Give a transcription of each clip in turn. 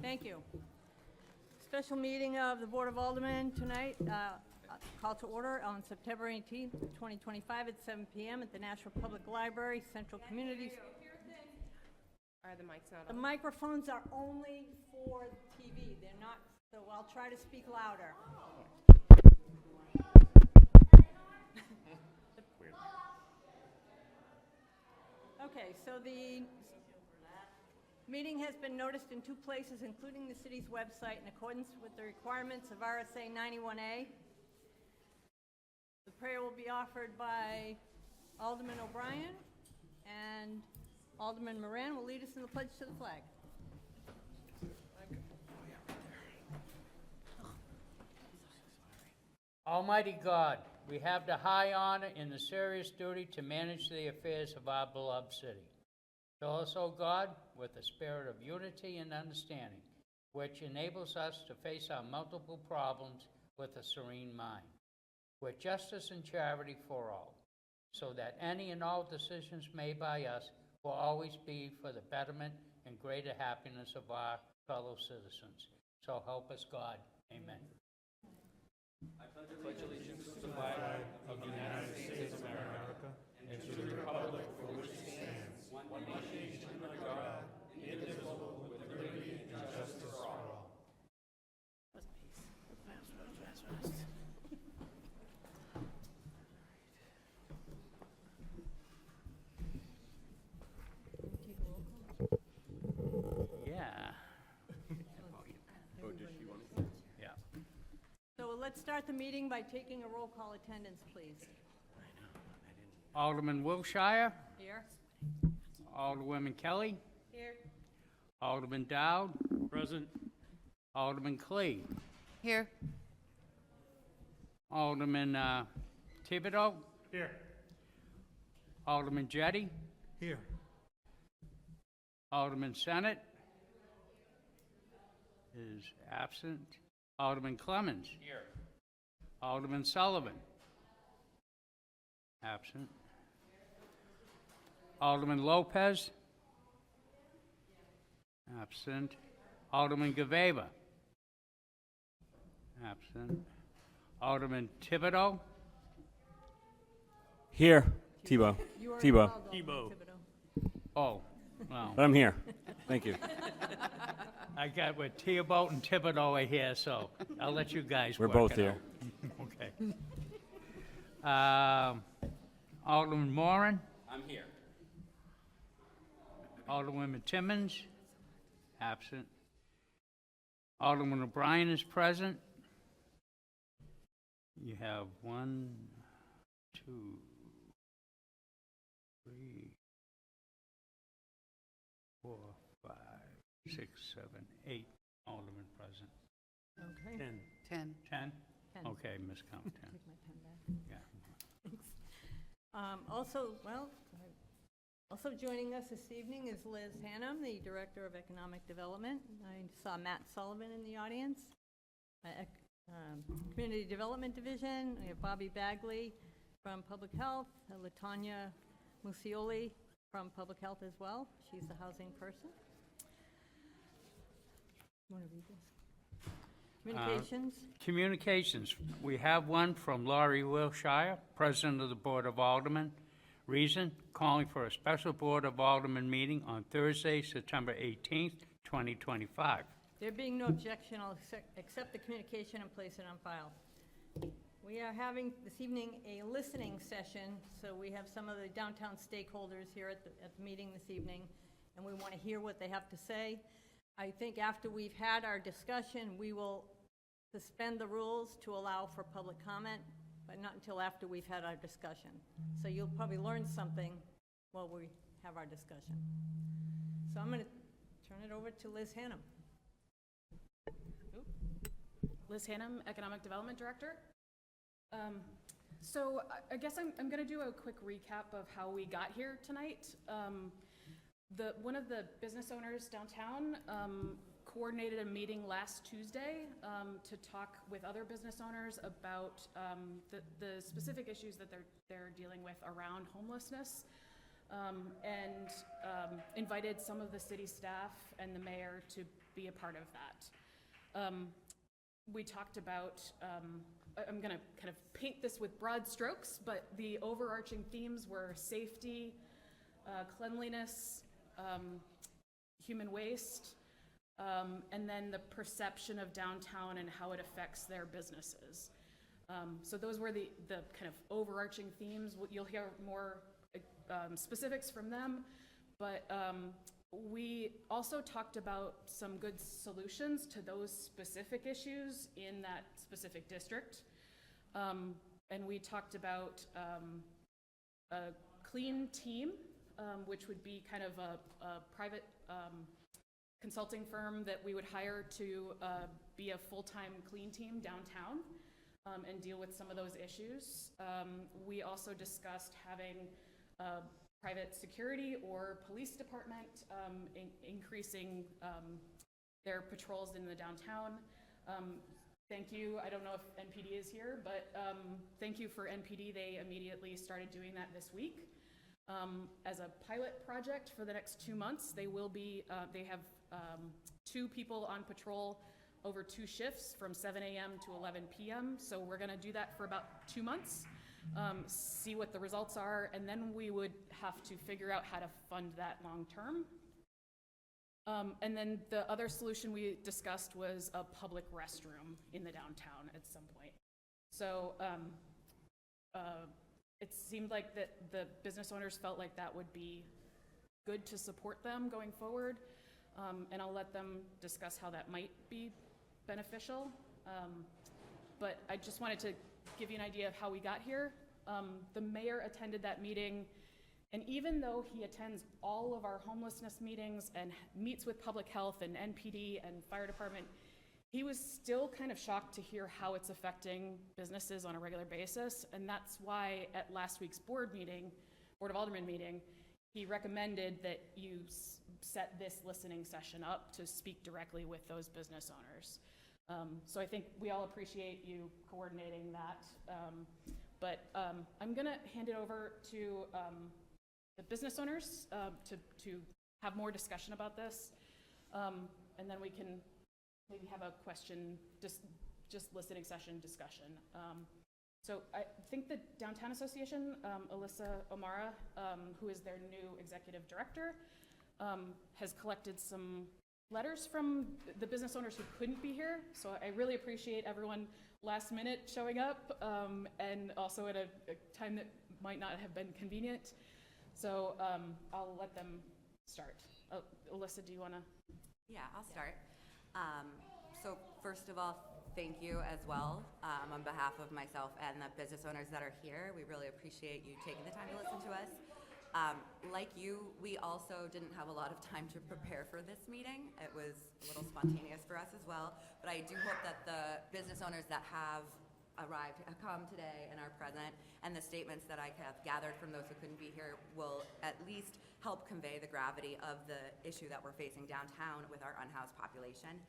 Thank you. Special meeting of the Board of Aldermen tonight, call to order on September 18th, 2025 at 7 p.m. at the National Public Library, Central Community. Are the mics not The on? microphones are only for TV. They're not, so I'll try to speak louder. Okay, so the meeting has been noticed in 2 places, including the city's website, in accordance with the requirements of RSA 91A. The prayer will be offered by Alderman O'Brien, and Alderman Moran will lead us in the pledge to the flag. Almighty God, we have the high honor and the serious duty to manage the affairs of our beloved city. Fill us, O God, with a spirit of unity and understanding, which enables us to face our multiple problems with a serene mind, with justice and charity for all, so that any and all decisions made by us will always be for the betterment and greater happiness of our fellow citizens. So help us God. Amen. I pledge allegiance to the flag of the United States of America and to the republic for which it stands, one nation under God, indivisible, with liberty and justice for all. Yeah. Oh, does she want to? Yeah. So let's start the meeting by taking a roll call attendance, please. Alderman Wilshire, Here. Alderwoman Kelly, Here. Alderman Dowd, Present. Alderman Clee, Here. Alderman Thibodeau, Here. Alderman Jettie, Here. Alderman Senate is absent. Alderman Clemmons. Here. Alderman Sullivan. Absent. Alderman Lopez. Absent. Alderman Gaveva. Absent. Alderman Thibodeau. Here, Tebow. You are Tebow. called, Alderman Thibodeau. Oh, well, But I'm here. Thank you. I got with Theobald and Thibodeau are here, so I'll let you guys We're work both it here. out. Okay. Alderman Moran, I'm here. Alderwoman Timmons, absent. Alderman O'Brien is present. You have 1, 2, 3, 4, 5, 6, 7, 8 aldermen present. Okay. 10. 10. 10? 10. Okay, miscount 10. Take my pen back. Yeah. Also joining us this evening is Liz Hannum, the Director of Economic Development. I saw Matt Sullivan in the audience. Community Development Division, we have Bobby Bagley from Public Health, LaTanya Musioli from Public Health as well. She's the housing person. You want to read this? Communications. Communications. We have one from Laurie Wilshire, President of the Board of Aldermen. Reason, calling for a special Board of Aldermen meeting on Thursday, September 18th, 2025. There being no objection, I'll accept the communication and place it on file. We are having this evening a listening session, so we have some of the downtown stakeholders here at the meeting this evening, and we want to hear what they have to say. I think after we've had our discussion, we will suspend the rules to allow for public comment, but not until after we've had our discussion. So you'll probably learn something while we have our discussion. So I'm going to turn it over to Liz Hannum. Liz Hannum, Economic Development Director. So I guess I'm going to do a quick recap of how we got here tonight. One of the business owners downtown coordinated a meeting last Tuesday to talk with other business owners about the specific issues that they're dealing with around homelessness, and invited some of the city staff and the mayor to be a part of that. We talked about, I'm going to kind of paint this with broad strokes, but the overarching themes were safety, cleanliness, human waste, and then the perception of downtown and how it affects their businesses. So those were the kind of overarching themes. You'll hear more specifics from them, but we also talked about some good solutions to those specific issues in that specific district. And we talked about a clean team, which would be kind of a private consulting firm that we would hire to be a full-time clean team downtown and deal with some of those issues. We also discussed having private security or police department increasing their patrols in the downtown. Thank you. I don't know if NPD is here, but thank you for NPD. They immediately started doing that this week. As a pilot project for the next 2 months, they will be, they have 2 people on patrol over 2 shifts from 7 a.m. to 11 p.m. So we're gonna do that for about 2 months, see what the results are, and then we would have to figure out how to fund that long term. And then the other solution we discussed was a public restroom in the downtown at some point. So it seemed like that the business owners felt like that would be good to support them going forward. And I'll let them discuss how that might be beneficial. But I just wanted to give you an idea of how we got here. The mayor attended that meeting, and even though he attends all of our homelessness meetings and meets with public health and NPD and fire department, he was still kind of shocked to hear how it's affecting businesses on a regular basis. And that's why at last week's Board of Aldermen meeting, he recommended that you set this listening session up to speak directly with those business owners. So I think we all appreciate you coordinating that. But I'm gonna hand it over to the business owners to have more discussion about this. And then we can maybe have a question, just listening session discussion. So I think the Downtown Association, Alyssa O'Mara, who is their new executive director, has collected some letters from the business owners who couldn't be here. So I really appreciate everyone last minute showing up, and also at a time that might not have been convenient. So I'll let them start. Alyssa, do you wanna? Yeah, I'll start. So first of all, thank you as well on behalf of myself and the business owners that are here. We really appreciate you taking the time to listen to us. Like you, we also didn't have a lot of time to prepare for this meeting. It was a little spontaneous for us as well, but I do hope that the business owners that have arrived, have come today and are present, and the statements that I have gathered from those who couldn't be here will at least help convey the gravity of the issue that we're facing downtown with our unhoused population.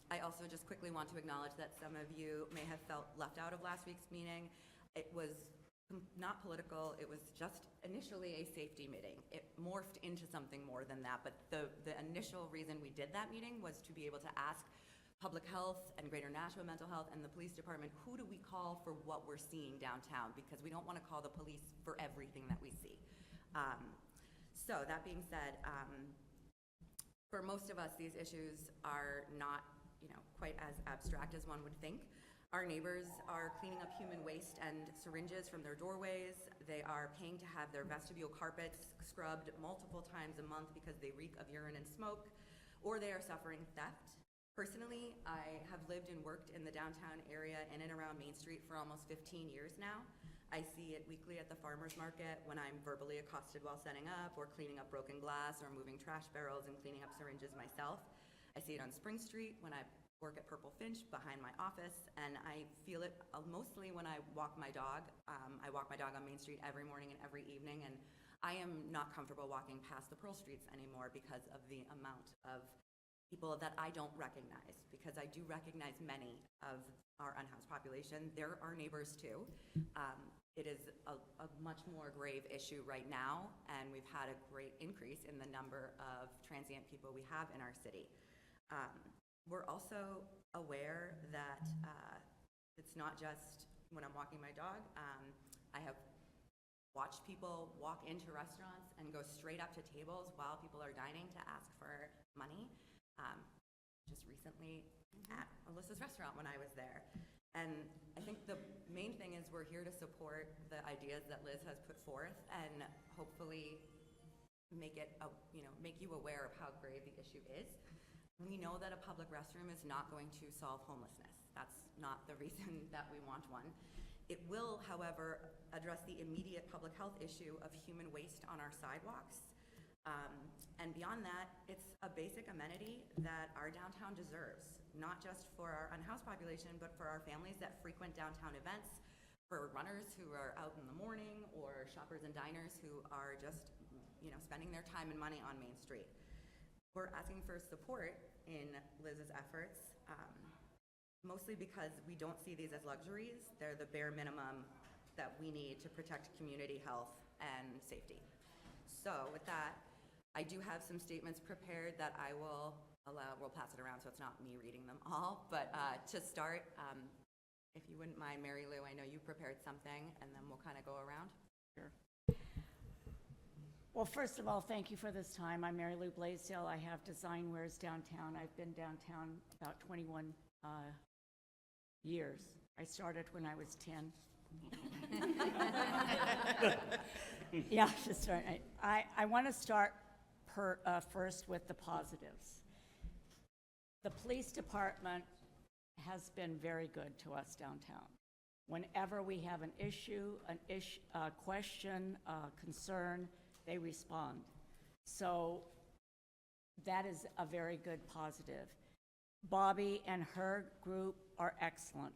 I also just quickly want to acknowledge that some of you may have felt left out of last week's meeting. It was not political, it was just initially a safety meeting. It morphed into something more than that, but the initial reason we did that meeting was to be able to ask public health and Greater Nashua Mental Health and the police department, who do we call for what we're seeing downtown? Because we don't want to call the police for everything that we see. So that being said, for most of us, these issues are not, quite as abstract as one would think. Our neighbors are cleaning up human waste and syringes from their doorways. They are paying to have their vestibule carpets scrubbed multiple times a month because they reek of urine and smoke, or they are suffering theft. Personally, I have lived and worked in the downtown area in and around Main Street for almost 15 years now. I see it weekly at the farmer's market when I'm verbally accosted while setting up or cleaning up broken glass or moving trash barrels and cleaning up syringes myself. I see it on Spring Street when I work at Purple Finch behind my office, and I feel it mostly when I walk my dog. I walk my dog on Main Street every morning and every evening, and I am not comfortable walking past the Pearl Streets anymore because of the amount of people that I don't recognize, because I do recognize many of our unhoused population. They're our neighbors too. It is a much more grave issue right now, and we've had a great increase in the number of transient people we have in our city. We're also aware that it's not just when I'm walking my dog. I have watched people walk into restaurants and go straight up to tables while people are dining to ask for money. Just recently at Alyssa's restaurant when I was there. And I think the main thing is we're here to support the ideas that Liz has put forth and hopefully make you aware of how grave the issue is. We know that a public restroom is not going to solve homelessness. That's not the reason that we want one. It will, however, address the immediate public health issue of human waste on our sidewalks. And beyond that, it's a basic amenity that our downtown deserves, not just for our unhoused population, but for our families that frequent downtown events, for runners who are out in the morning, or shoppers and diners who are just, spending their time and money on Main Street. We're asking for support in Liz's efforts, mostly because we don't see these as luxuries. They're the bare minimum that we need to protect community health and safety. So with that, I do have some statements prepared that I will we'll pass it around so it's not me reading them all. But to start, if you wouldn't mind, Mary Lou, I know you prepared something, and then we'll kind of go around. Sure. Well, first of all, thank you for this time. I'm Mary Lou Blaisdell. I have Design Wares downtown. I've been downtown about 21 years. I started when I was 10. Yeah, just right. I want to start first with the positives. The police department has been very good to us downtown. Whenever we have an issue, a question, a concern, they respond. So that is a very good positive. Bobby and her group are excellent.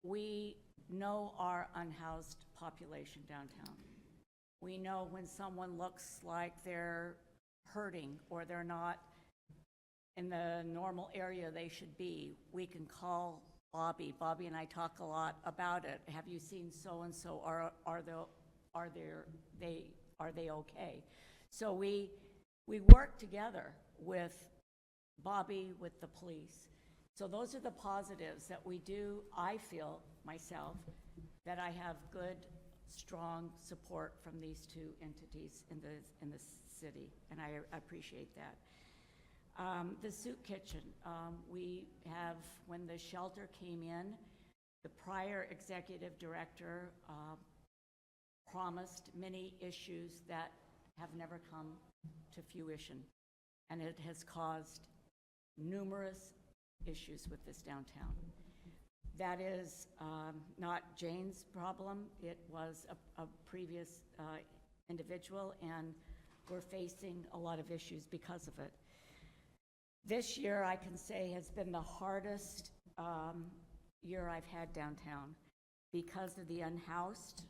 We know our unhoused population downtown. We know when someone looks like they're hurting or they're not in the normal area they should be. We can call Bobby. Bobby and I talk a lot about it. Have you seen so-and-so? Are they okay? So we work together with Bobby, with the police. So those are the positives that we do. I feel myself that I have good, strong support from these two entities in the city, and I appreciate that. The soup kitchen, we have, when the shelter came in, the prior executive director promised many issues that have never come to fruition, and it has caused numerous issues with this downtown. That is not Jane's problem. It was a previous individual, and we're facing a lot of issues because of it. This year, I can say, has been the hardest year I've had downtown because of the unhoused,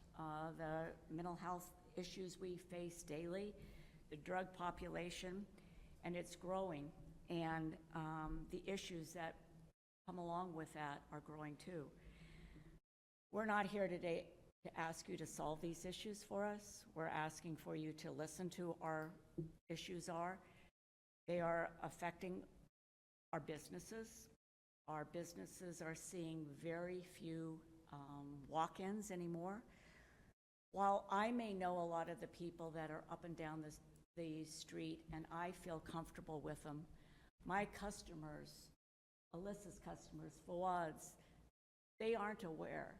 the mental health issues we face daily, the drug population, and it's growing. And the issues that come along with that are growing too. We're not here today to ask you to solve these issues for us. We're asking for you to listen to our issues are. They are affecting our businesses. Our businesses are seeing very few walk-ins anymore. While I may know a lot of the people that are up and down the street and I feel comfortable with them, my customers, Alyssa's customers, Fawad's, they aren't aware.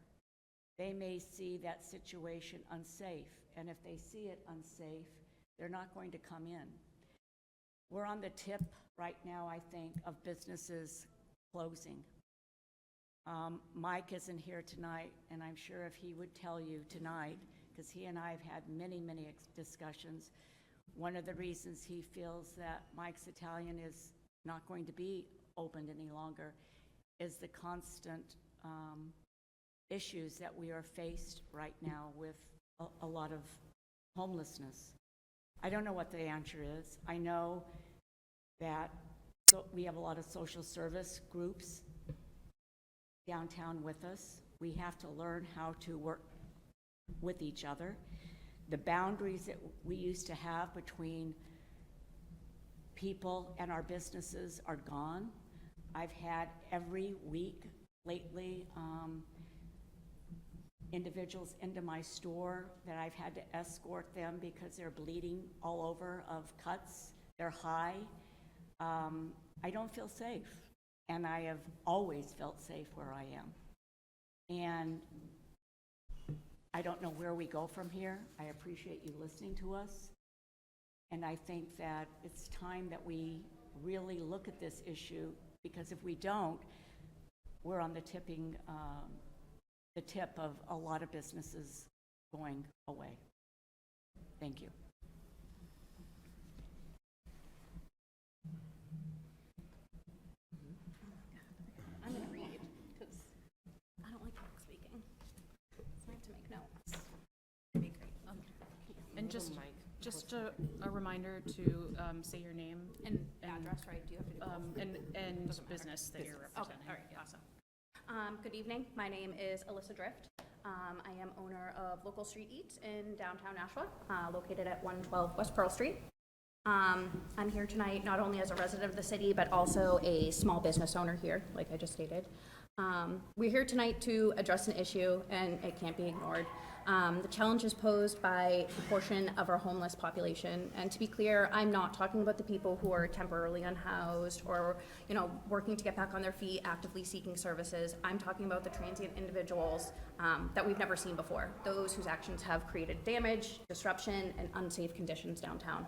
They may see that situation unsafe, and if they see it unsafe, they're not going to come in. We're on the tip right now, I think, of businesses closing. Mike isn't here tonight, and I'm sure if he would tell you tonight, because he and I have had many, many discussions, one of the reasons he feels that Mike's Italian is not going to be opened any longer is the constant issues that we are faced right now with a lot of homelessness. I don't know what the answer is. I know that we have a lot of social service groups downtown with us. We have to learn how to work with each other. The boundaries that we used to have between people and our businesses are gone. I've had every week lately individuals into my store that I've had to escort them because they're bleeding all over of cuts. They're high. I don't feel safe, and I have always felt safe where I am. And I don't know where we go from here. I appreciate you listening to us. And I think that it's time that we really look at this issue, because if we don't, we're on the tip of a lot of businesses going away. Thank you. I'm going to read because I don't like public speaking. So I have to make notes. It'd be great. And just a reminder to say your name And address, right? Do you have to do both? and business that you're representing. Okay, all right, awesome. Good evening. My name is Alyssa Drift. I am owner of Local Street Eats in downtown Nashua, located at 112 West Pearl Street. I'm here tonight not only as a resident of the city, but also a small business owner here, like I just stated. We're here tonight to address an issue, and it can't be ignored. The challenge is posed by a portion of our homeless population, and to be clear, I'm not talking about the people who are temporarily unhoused or, working to get back on their feet, actively seeking services. I'm talking about the transient individuals that we've never seen before, those whose actions have created damage, disruption, and unsafe conditions downtown.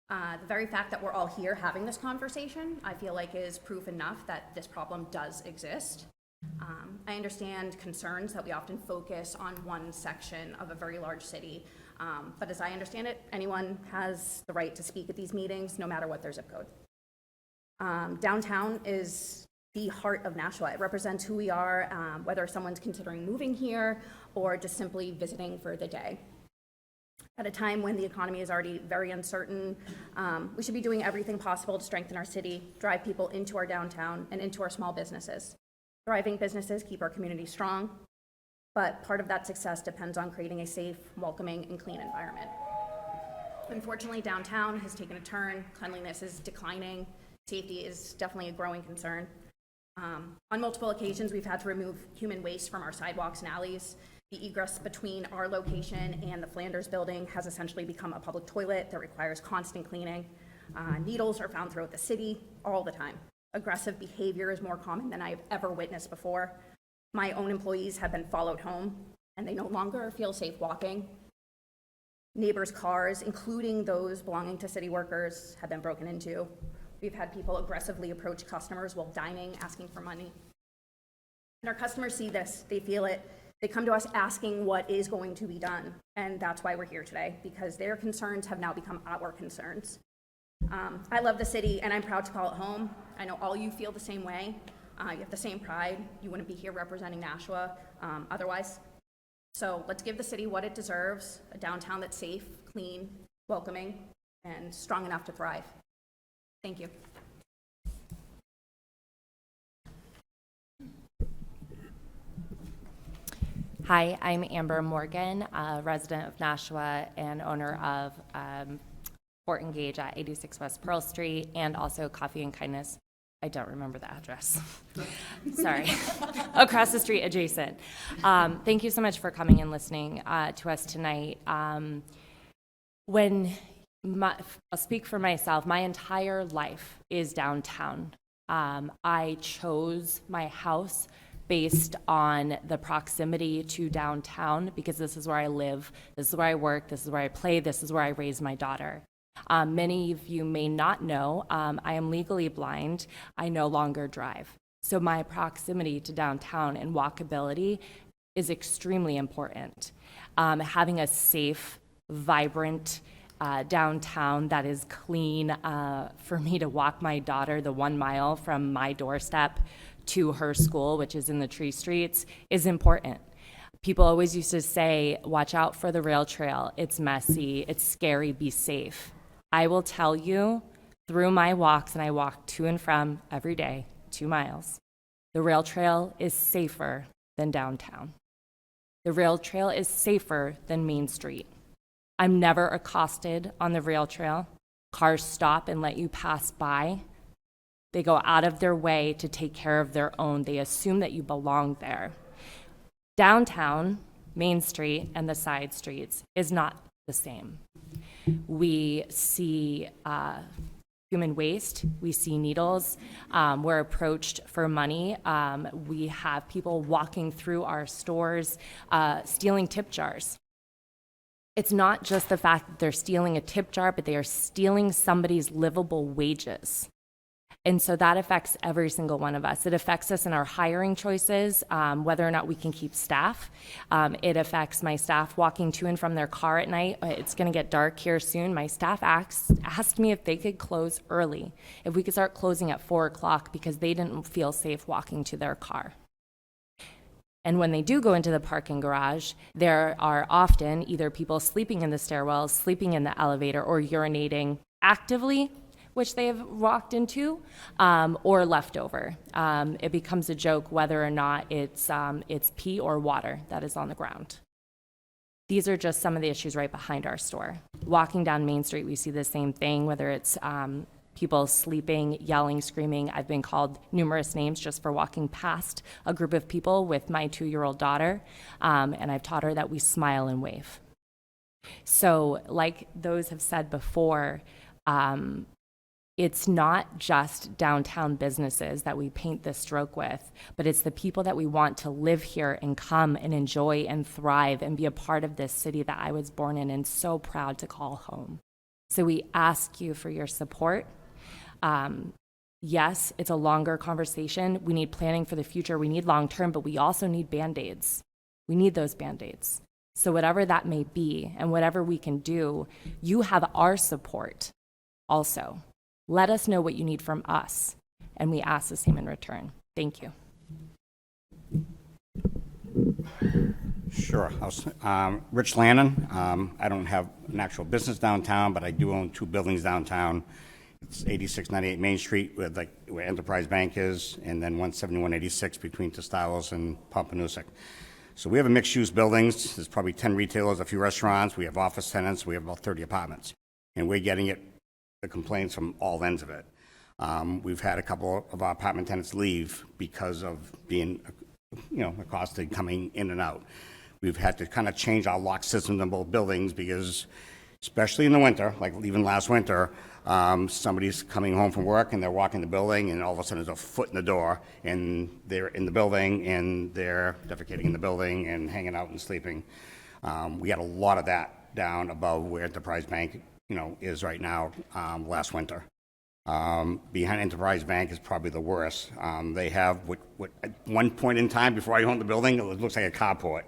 The very fact that we're all here having this conversation, I feel like is proof enough that this problem does exist. I understand concerns that we often focus on one section of a very large city, but as I understand it, anyone has the right to speak at these meetings, no matter what their zip code. Downtown is the heart of Nashua. It represents who we are, whether someone's considering moving here or just simply visiting for the day. At a time when the economy is already very uncertain, we should be doing everything possible to strengthen our city, drive people into our downtown and into our small businesses. Thriving businesses keep our community strong, but part of that success depends on creating a safe, welcoming, and clean environment. Unfortunately, downtown has taken a turn. Cleanliness is declining. Safety is definitely a growing concern. On multiple occasions, we've had to remove human waste from our sidewalks and alleys. The egress between our location and the Flanders building has essentially become a public toilet that requires constant cleaning. Needles are found throughout the city all the time. Aggressive behavior is more common than I've ever witnessed before. My own employees have been followed home, and they no longer feel safe walking. Neighbors' cars, including those belonging to city workers, have been broken into. We've had people aggressively approach customers while dining, asking for money. And our customers see this, they feel it. They come to us asking what is going to be done, and that's why we're here today, because their concerns have now become our concerns. I love the city, and I'm proud to call it home. I know all you feel the same way. You have the same pride. You wouldn't be here representing Nashua otherwise. So let's give the city what it deserves, a downtown that's safe, clean, welcoming, and strong enough to thrive. Thank you. Hi, I'm Amber Morgan, a resident of Nashua and owner of Fort Engage at 86 West Pearl Street, and also Coffee and Kindness. I don't remember the address. Sorry. Across the street, adjacent. Thank you so much for coming and listening to us tonight. I'll speak for myself. My entire life is downtown. I chose my house based on the proximity to downtown because this is where I live, this is where I work, this is where I play, this is where I raise my daughter. Many of you may not know, I am legally blind. I no longer drive. So my proximity to downtown and walkability is extremely important. Having a safe, vibrant downtown that is clean for me to walk my daughter the 1 mile from my doorstep to her school, which is in the Tree Streets, is important. People always used to say, watch out for the rail trail. It's messy, it's scary, be safe. I will tell you, through my walks, and I walk to and from every day, 2 miles, the rail trail is safer than downtown. The rail trail is safer than Main Street. I'm never accosted on the rail trail. cars stop and let you pass by. They go out of their way to take care of their own. They assume that you belong there. Downtown, Main Street, and the side streets is not the same. We see human waste, we see needles, we're approached for money. We have people walking through our stores, stealing tip jars. It's not just the fact that they're stealing a tip jar, but they are stealing somebody's livable wages. And so that affects every single one of us. It affects us in our hiring choices, whether or not we can keep staff. It affects my staff walking to and from their car at night. It's going to get dark here soon. My staff asked me if they could close early, if we could start closing at 4 o'clock because they didn't feel safe walking to their car. And when they do go into the parking garage, there are often either people sleeping in the stairwells, sleeping in the elevator, or urinating actively, which they have walked into, or leftover. It becomes a joke whether or not it's pee or water that is on the ground. These are just some of the issues right behind our store. Walking down Main Street, we see the same thing, whether it's people sleeping, yelling, screaming. I've been called numerous names just for walking past a group of people with my 2-year-old daughter, and I've taught her that we smile and wave. So like those have said before, it's not just downtown businesses that we paint this stroke with, but it's the people that we want to live here and come and enjoy and thrive and be a part of this city that I was born in and so proud to call home. So we ask you for your support. Yes, it's a longer conversation. We need planning for the future. We need long-term, but we also need Band-Aids. We need those Band-Aids. So whatever that may be and whatever we can do, you have our support also. Let us know what you need from us, and we ask the same in return. Thank you. Sure. Rich Lannon. I don't have an actual business downtown, but I do own 2 buildings downtown. It's 8698 Main Street, where Enterprise Bank is, and then 17186 between Tostalos and Pompanusic. So we have a mixed-use buildings. There's probably 10 retailers, a few restaurants. We have office tenants. We have about 30 apartments, and we're getting the complaints from all ends of it. We've had a couple of our apartment tenants leave because of being, accosted coming in and out. We've had to kind of change our lock systems in both buildings because, especially in the winter, like even last winter, somebody's coming home from work and they're walking the building and all of a sudden there's a foot in the door and they're in the building and they're defecating in the building and hanging out and sleeping. We had a lot of that down above where Enterprise Bank is right now, last winter. Behind Enterprise Bank is probably the worst. They have what at one point in time before I owned the building, it looks like a carport,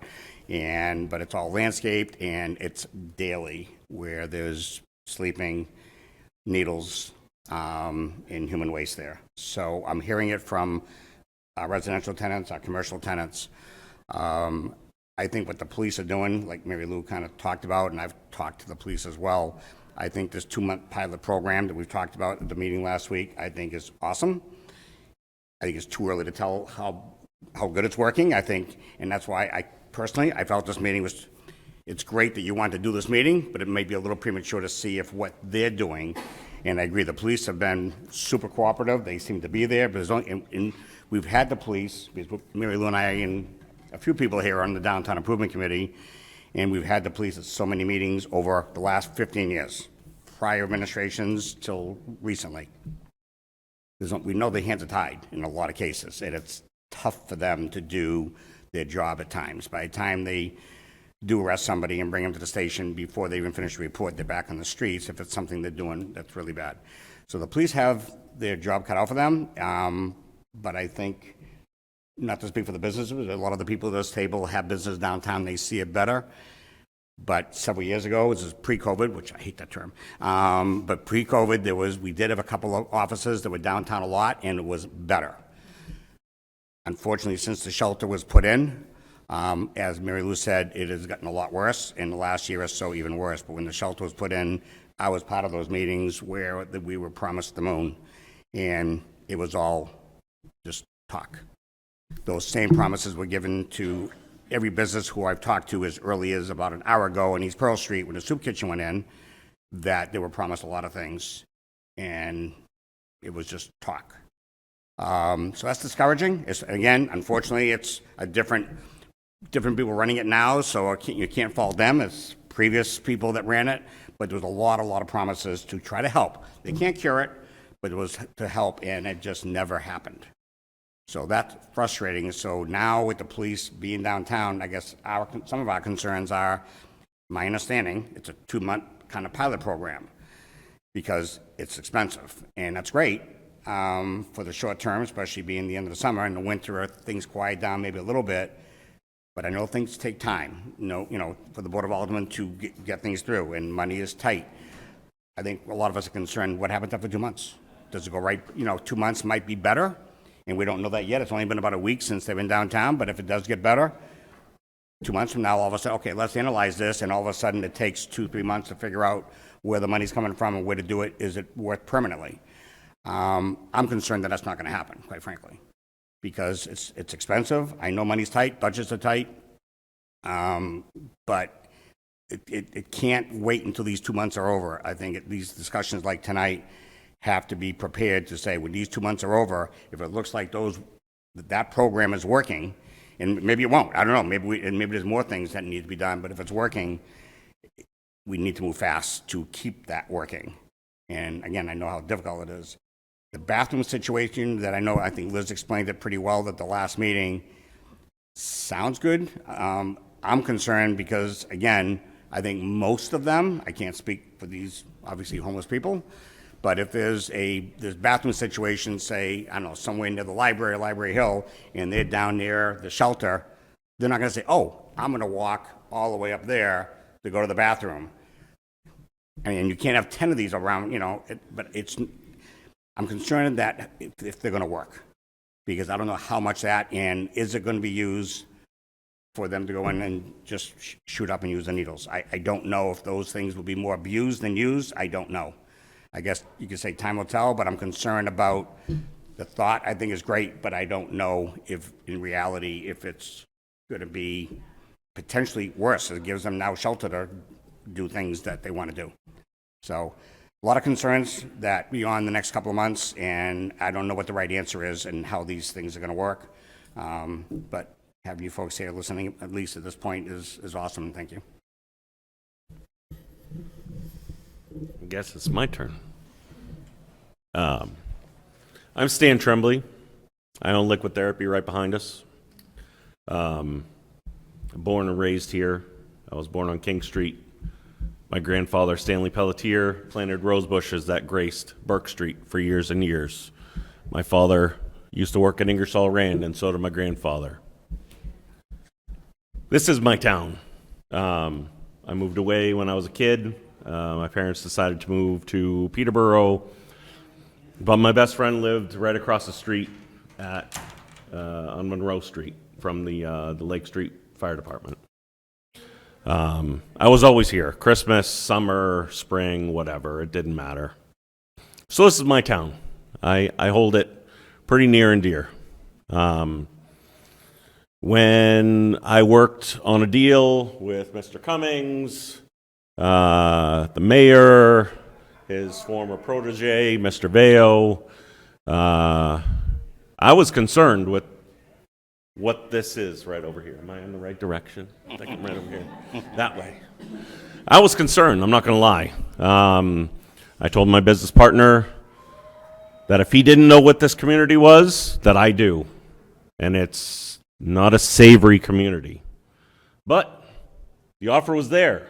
but it's all landscaped and it's daily where there's sleeping, needles, and human waste there. So I'm hearing it from our residential tenants, our commercial tenants. I think what the police are doing, like Mary Lou kind of talked about, and I've talked to the police as well, I think this 2-month pilot program that we've talked about at the meeting last week, I think is awesome. I think it's too early to tell how good it's working. I think, and that's why I felt this meeting was, it's great that you want to do this meeting, but it may be a little premature to see if what they're doing, and I agree, the police have been super cooperative. They seem to be there, but we've had the police, because Mary Lou and I and a few people here on the Downtown Improvement Committee, and we've had the police at so many meetings over the last 15 years, prior administrations till recently. We know their hands are tied in a lot of cases, and it's tough for them to do their job at times. By the time they do arrest somebody and bring them to the station, before they even finish the report, they're back on the streets if it's something they're doing that's really bad. So the police have their job cut out for them, but I think, not to speak for the businesses, a lot of the people at this table have business downtown, they see it better. But several years ago, this is pre-COVID, which I hate that term, but pre-COVID, we did have a couple of offices that were downtown a lot, and it was better. Unfortunately, since the shelter was put in, as Mary Lou said, it has gotten a lot worse, and the last year or so even worse. But when the shelter was put in, I was part of those meetings where we were promised the moon, and it was all just talk. Those same promises were given to every business who I've talked to as early as about an hour ago in East Pearl Street when the soup kitchen went in. that they were promised a lot of things, and it was just talk. So that's discouraging. Again, unfortunately, it's a different people running it now, so you can't fault them. It's previous people that ran it, but there was a lot of promises to try to help. They can't cure it, but it was to help, and it just never happened. So that's frustrating. So now with the police being downtown, I guess some of our concerns are, my understanding, it's a 2-month kind of pilot program because it's expensive, and that's great for the short term, especially being the end of the summer. In the winter, things quiet down maybe a little bit, but I know things take time, for the Board of Aldermen to get things through, and money is tight. I think a lot of us are concerned, what happens after 2 months? Does it go right? 2 months might be better, and we don't know that yet. It's only been about a week since they've been downtown, but if it does get better, 2 months from now, all of a sudden, okay, let's analyze this, and all of a sudden it takes 2-3 months to figure out where the money's coming from and where to do it. Is it worth permanently? I'm concerned that that's not going to happen, quite frankly, because it's expensive. I know money's tight, budgets are tight, but it can't wait until these 2 months are over. I think these discussions like tonight have to be prepared to say, when these 2 months are over, if it looks like that program is working, and maybe it won't, I don't know, maybe there's more things that need to be done, but if it's working, we need to move fast to keep that working. And again, I know how difficult it is. The bathroom situation I think Liz explained it pretty well at the last meeting, sounds good. I'm concerned because, again, I think most of them, I can't speak for these, obviously, homeless people, but if there's bathroom situation, say, I don't know, somewhere near the Library Hill, and they're down near the shelter, they're not going to say, oh, I'm going to walk all the way up there to go to the bathroom. I mean, you can't have 10 of these around, but I'm concerned that if they're going to work, because I don't know how much that, and is it going to be used for them to go in and just shoot up and use the needles? I don't know if those things will be more abused than used. I don't know. I guess you could say time will tell, but I'm concerned about the thought. I think is great, but I don't know if in reality, if it's going to be potentially worse. It gives them now shelter to do things that they want to do. So a lot of concerns that beyond the next couple of months, and I don't know what the right answer is and how these things are going to work. But having you folks here listening, at least at this point, is awesome. Thank you. I guess it's my turn. I'm Stan Tremblay. I own Liquid Therapy right behind us. Born and raised here. I was born on King Street. My grandfather, Stanley Pelletier, planted rose bushes that graced Burke Street for years and years. My father used to work at Ingersoll Rand, and so did my grandfather. This is my town. I moved away when I was a kid. My parents decided to move to Peterborough, but my best friend lived right across the street on Monroe Street from the Lake Street Fire Department. I was always here, Christmas, summer, spring, whatever, it didn't matter. So this is my town. I hold it pretty near and dear. When I worked on a deal with Mr. Cummings, the mayor, his former protege, Mr. Veo, I was concerned with what this is right over here. Am I in the right direction? I think I'm right over here. That way. I was concerned, I'm not going to lie. I told my business partner that if he didn't know what this community was, that I do. And it's not a savory community. But the offer was there.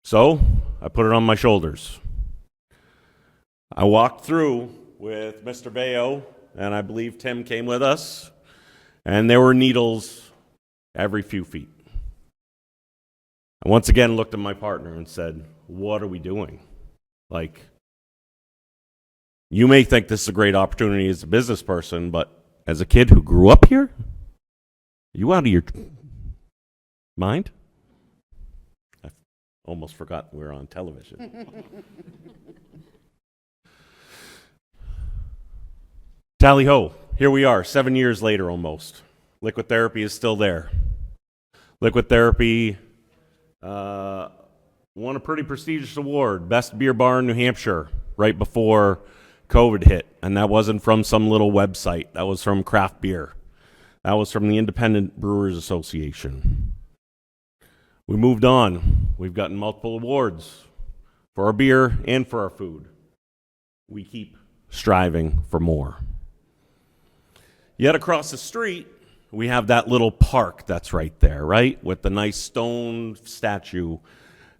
So I put it on my shoulders. I walked through with Mr. Veo, and I believe Tim came with us, and there were needles every few feet. I once again looked at my partner and said, what are we doing? Like, you may think this is a great opportunity as a business person, but as a kid who grew up here, are you out of your mind? I almost forgot we were on television. Tally ho, here we are, 7 years later almost. Liquid Therapy is still there. Liquid Therapy won a pretty prestigious award, Best Beer Bar in New Hampshire, right before COVID hit. And that wasn't from some little website. That was from craft beer. That was from the Independent Brewers Association. We moved on. We've gotten multiple awards for our beer and for our food. We keep striving for more. Yet across the street, we have that little park that's right there, right? With the nice stone statue.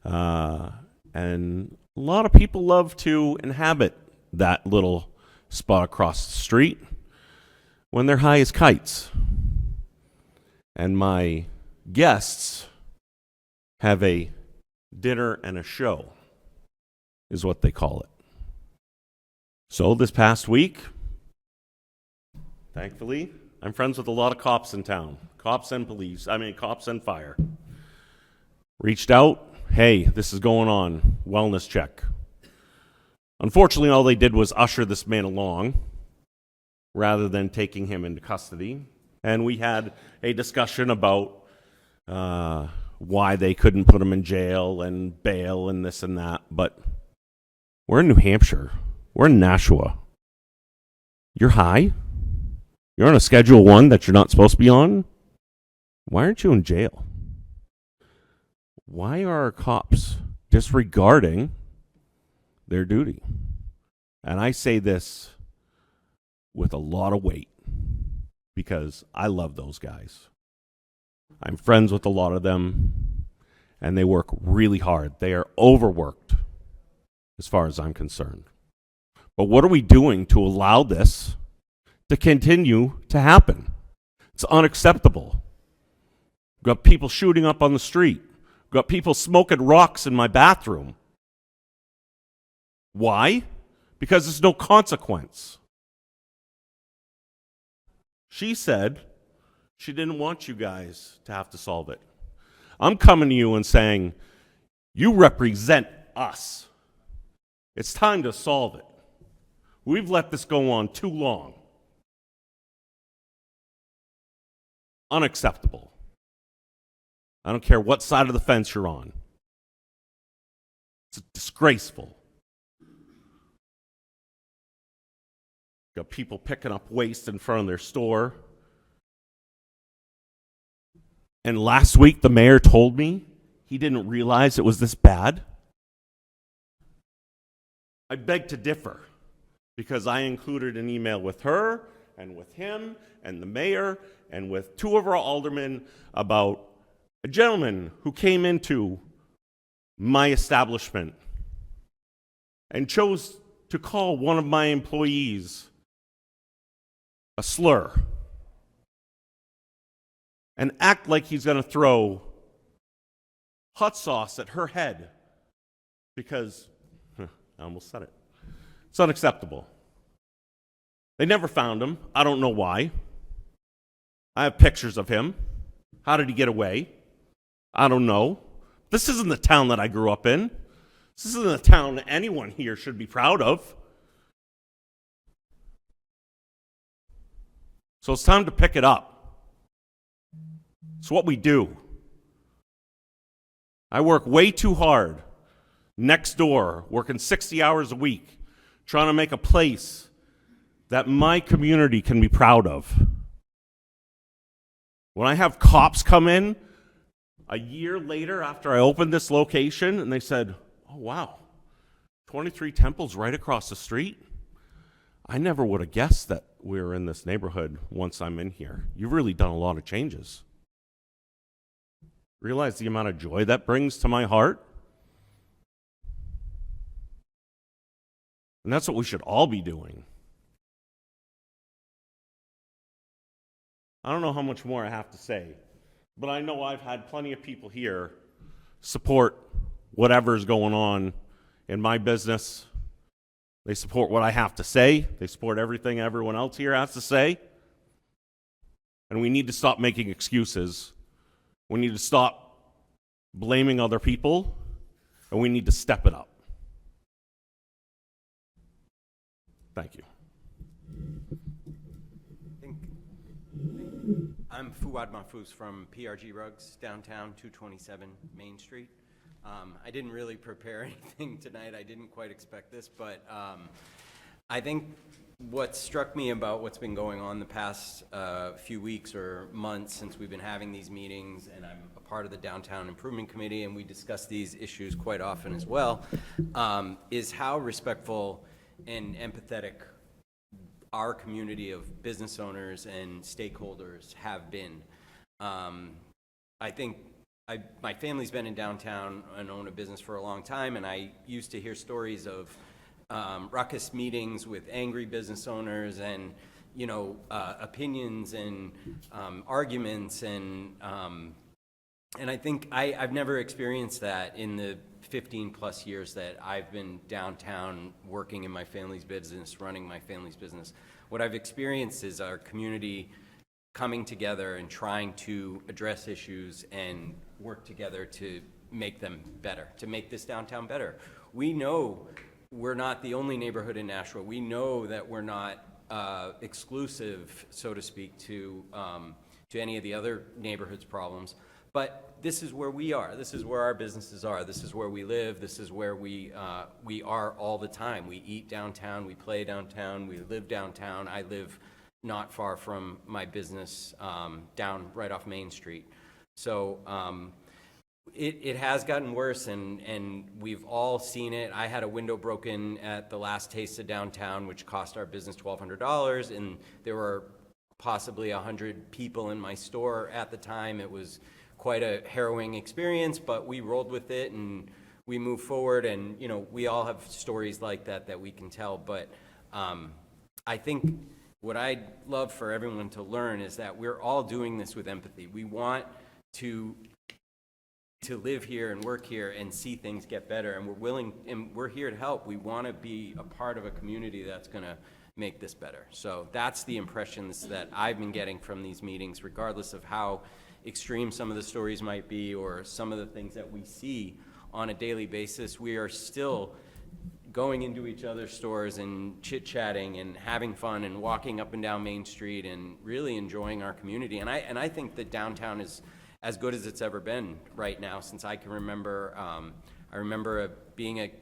And a lot of people love to inhabit that little spot across the street when they're high as kites. And my guests have a dinner and a show, is what they call it. So this past week, thankfully, I'm friends with a lot of cops in town. Cops and fire. Reached out, hey, this is going on, wellness check. Unfortunately, all they did was usher this man along rather than taking him into custody. And we had a discussion about why they couldn't put him in jail and bail and this and that. But we're in New Hampshire. We're in Nashua. You're high? You're on a Schedule 1 that you're not supposed to be on? Why aren't you in jail? Why are our cops disregarding their duty? And I say this with a lot of weight because I love those guys. I'm friends with a lot of them, and they work really hard. They are overworked as far as I'm concerned. But what are we doing to allow this to continue to happen? It's unacceptable. We've got people shooting up on the street. We've got people smoking rocks in my bathroom. Why? Because there's no consequence. She said she didn't want you guys to have to solve it. I'm coming to you and saying, you represent us. It's time to solve it. We've let this go on too long. Unacceptable. I don't care what side of the fence you're on. It's disgraceful. Got people picking up waste in front of their store. And last week, the mayor told me he didn't realize it was this bad. I beg to differ because I included an email with her and with him and the mayor and with two of our aldermen about a gentleman who came into my establishment and chose to call one of my employees a slur and act like he's going to throw hot sauce at her head because, I almost said it. It's unacceptable. They never found him. I don't know why. I have pictures of him. How did he get away? I don't know. This isn't the town that I grew up in. This isn't the town that anyone here should be proud of. So it's time to pick it up. It's what we do. I work way too hard next door, working 60 hours a week, trying to make a place that my community can be proud of. When I have cops come in a year later after I opened this location and they said, oh wow, 23 Temple's right across the street. I never would have guessed that we were in this neighborhood once I'm in here. You've really done a lot of changes. Realize the amount of joy that brings to my heart? And that's what we should all be doing. I don't know how much more I have to say, but I know I've had plenty of people here support whatever's going on in my business. They support what I have to say. They support everything everyone else here has to say. And we need to stop making excuses. We need to stop blaming other people, and we need to step it up. Thank you. I'm Fuad Mahfouz from PRG Rugs, downtown, 227 Main Street. I didn't really prepare anything tonight. I didn't quite expect this, but I think what struck me about what's been going on the past few weeks or months since we've been having these meetings, and I'm a part of the Downtown Improvement Committee, and we discuss these issues quite often as well, is how respectful and empathetic our community of business owners and stakeholders have been. I think my family's been in downtown and own a business for a long time, and I used to hear stories of ruckus meetings with angry business owners and, you know, opinions and arguments, and I think I've never experienced that in the 15 plus years that I've been downtown working in my family's business, running my family's business. What I've experienced is our community coming together and trying to address issues and work together to make them better, to make this downtown better. We know we're not the only neighborhood in Nashua. We know that we're not exclusive, so to speak, to any of the other neighborhoods' problems. But this is where we are. This is where our businesses are. This is where we live. This is where we are all the time. We eat downtown. We play downtown. We live downtown. I live not far from my business, down right off Main Street. So it has gotten worse, and we've all seen it. I had a window broken at the last Taste of Downtown, which cost our business $1,200, and there were possibly 100 people in my store at the time. It was quite a harrowing experience, but we rolled with it and we moved forward, and you know, we all have stories like that we can tell. But I think what I'd love for everyone to learn is that we're all doing this with empathy. We want to live here and work here and see things get better, and we're willing, and we're here to help. We want to be a part of a community that's going to make this better. So that's the impressions that I've been getting from these meetings, regardless of how extreme some of the stories might be or some of the things that we see on a daily basis. We are still going into each other's stores and chit-chatting and having fun and walking up and down Main Street and really enjoying our community. And I think that downtown is as good as it's ever been right now since I can remember. I remember being a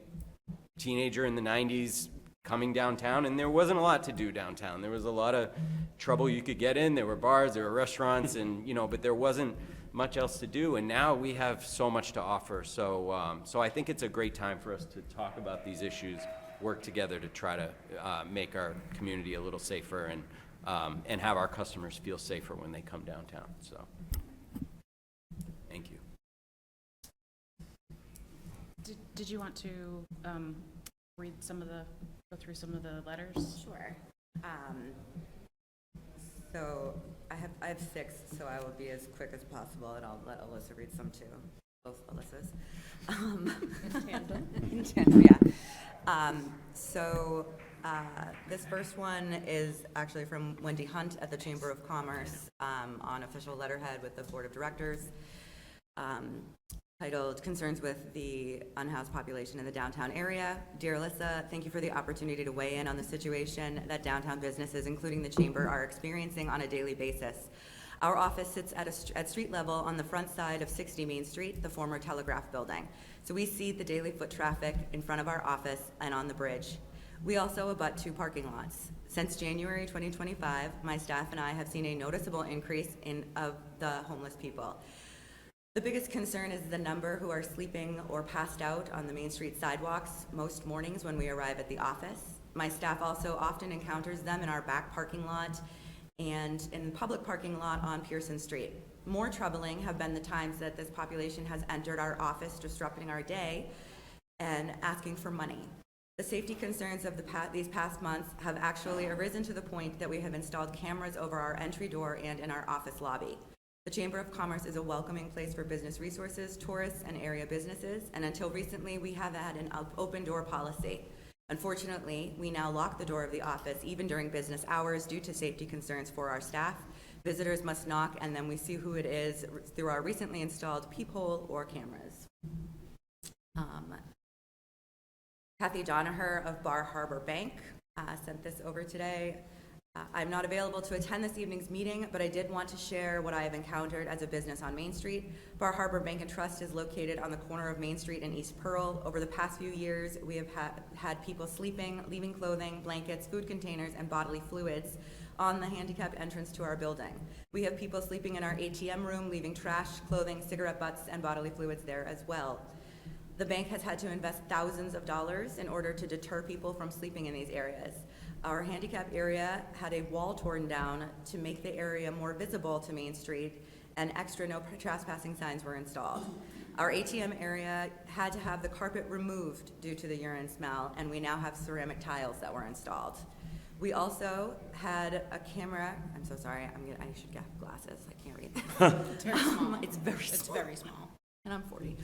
teenager in the 90s, coming downtown, and there wasn't a lot to do downtown. There was a lot of trouble you could get in. There were bars, there were restaurants, and you know, but there wasn't much else to do. And now we have so much to offer. So, so I think it's a great time for us to talk about these issues, work together to try to make our community a little safer and have our customers feel safer when they come downtown. So, thank you. Did you want to read go through some of the letters? Sure. So I have 6, so I will be as quick as possible, and I'll let Alyssa read some too. Both Alyssas. In tandem, yeah. So this first one is actually from Wendy Hunt at the Chamber of Commerce on official letterhead with the Board of Directors. Titled Concerns with the Unhoused Population in the Downtown Area. Dear Alyssa, thank you for the opportunity to weigh in on the situation that downtown businesses, including the Chamber, are experiencing on a daily basis. Our office sits at street level on the front side of 60 Main Street, the former Telegraph building. So we see the daily foot traffic in front of our office and on the bridge. We also abut 2 parking lots. Since January 2025, my staff and I have seen a noticeable increase of the homeless people. The biggest concern is the number who are sleeping or passed out on the Main Street sidewalks most mornings when we arrive at the office. My staff also often encounters them in our back parking lot and in the public parking lot on Pearson Street. More troubling have been the times that this population has entered our office, disrupting our day and asking for money. The safety concerns of these past months have actually arisen to the point that we have installed cameras over our entry door and in our office lobby. The Chamber of Commerce is a welcoming place for business resources, tourists, and area businesses, and until recently, we have had an open door policy. Unfortunately, we now lock the door of the office even during business hours due to safety concerns for our staff. Visitors must knock, and then we see who it is through our recently installed peephole or cameras. Kathy Donaher of Bar Harbor Bank sent this over today. I'm not available to attend this evening's meeting, but I did want to share what I have encountered as a business on Main Street. Bar Harbor Bank and Trust is located on the corner of Main Street and East Pearl. Over the past few years, we have had people sleeping, leaving clothing, blankets, food containers, and bodily fluids on the handicapped entrance to our building. We have people sleeping in our ATM room, leaving trash, clothing, cigarette butts, and bodily fluids there as well. The bank has had to invest thousands of dollars in order to deter people from sleeping in these areas. Our handicap area had a wall torn down to make the area more visible to Main Street, and extra no trespassing signs were installed. Our ATM area had to have the carpet removed due to the urine smell, and we now have ceramic tiles that were installed. We also had a camera. I'm so sorry. I should get glasses. I can't read this. It's very small. It's very small. It's very small. And I'm 40.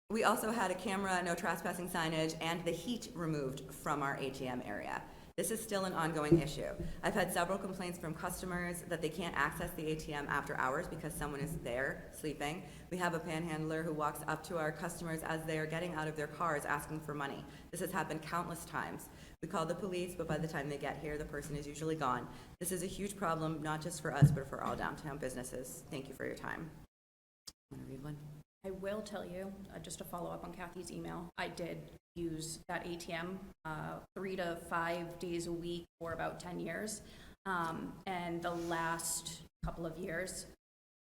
We also had a camera, no trespassing signage, and the heat removed from our ATM area. This is still an ongoing issue. I've had several complaints from customers that they can't access the ATM after hours because someone is there sleeping. We have a panhandler who walks up to our customers as they are getting out of their cars asking for money. This has happened countless times. We call the police, but by the time they get here, the person is usually gone. This is a huge problem, not just for us, but for all downtown businesses. Thank you for your time. Want to read one? I will tell you, just to follow up on Kathy's email, I did use that ATM 3 to 5 days a week for about 10 years. And the last couple of years,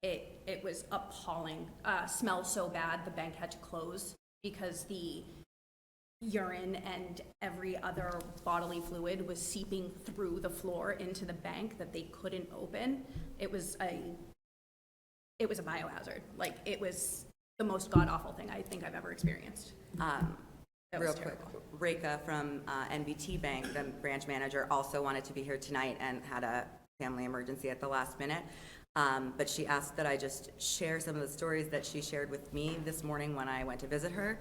it was appalling. Smelled so bad, the bank had to close because the urine and every other bodily fluid was seeping through the floor into the bank that they couldn't open. It was a biohazard. Like, it was the most god-awful thing I think I've ever experienced. Real quick, Reka from NBT Bank, the branch manager, also wanted to be here tonight and had a family emergency at the last minute. But she asked that I just share some of the stories that she shared with me this morning when I went to visit her,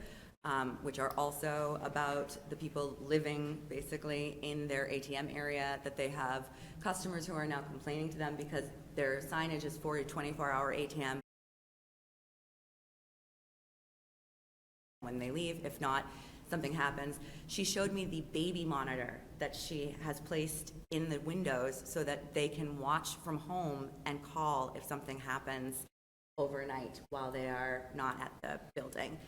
which are also about the people living basically in their ATM area, that they have customers who are now complaining to them because their signage is for a 24-hour ATM. When they leave, if not, something happens. She showed me the baby monitor that she has placed in the windows so that they can watch from home and call if something happens overnight while they are not at the building.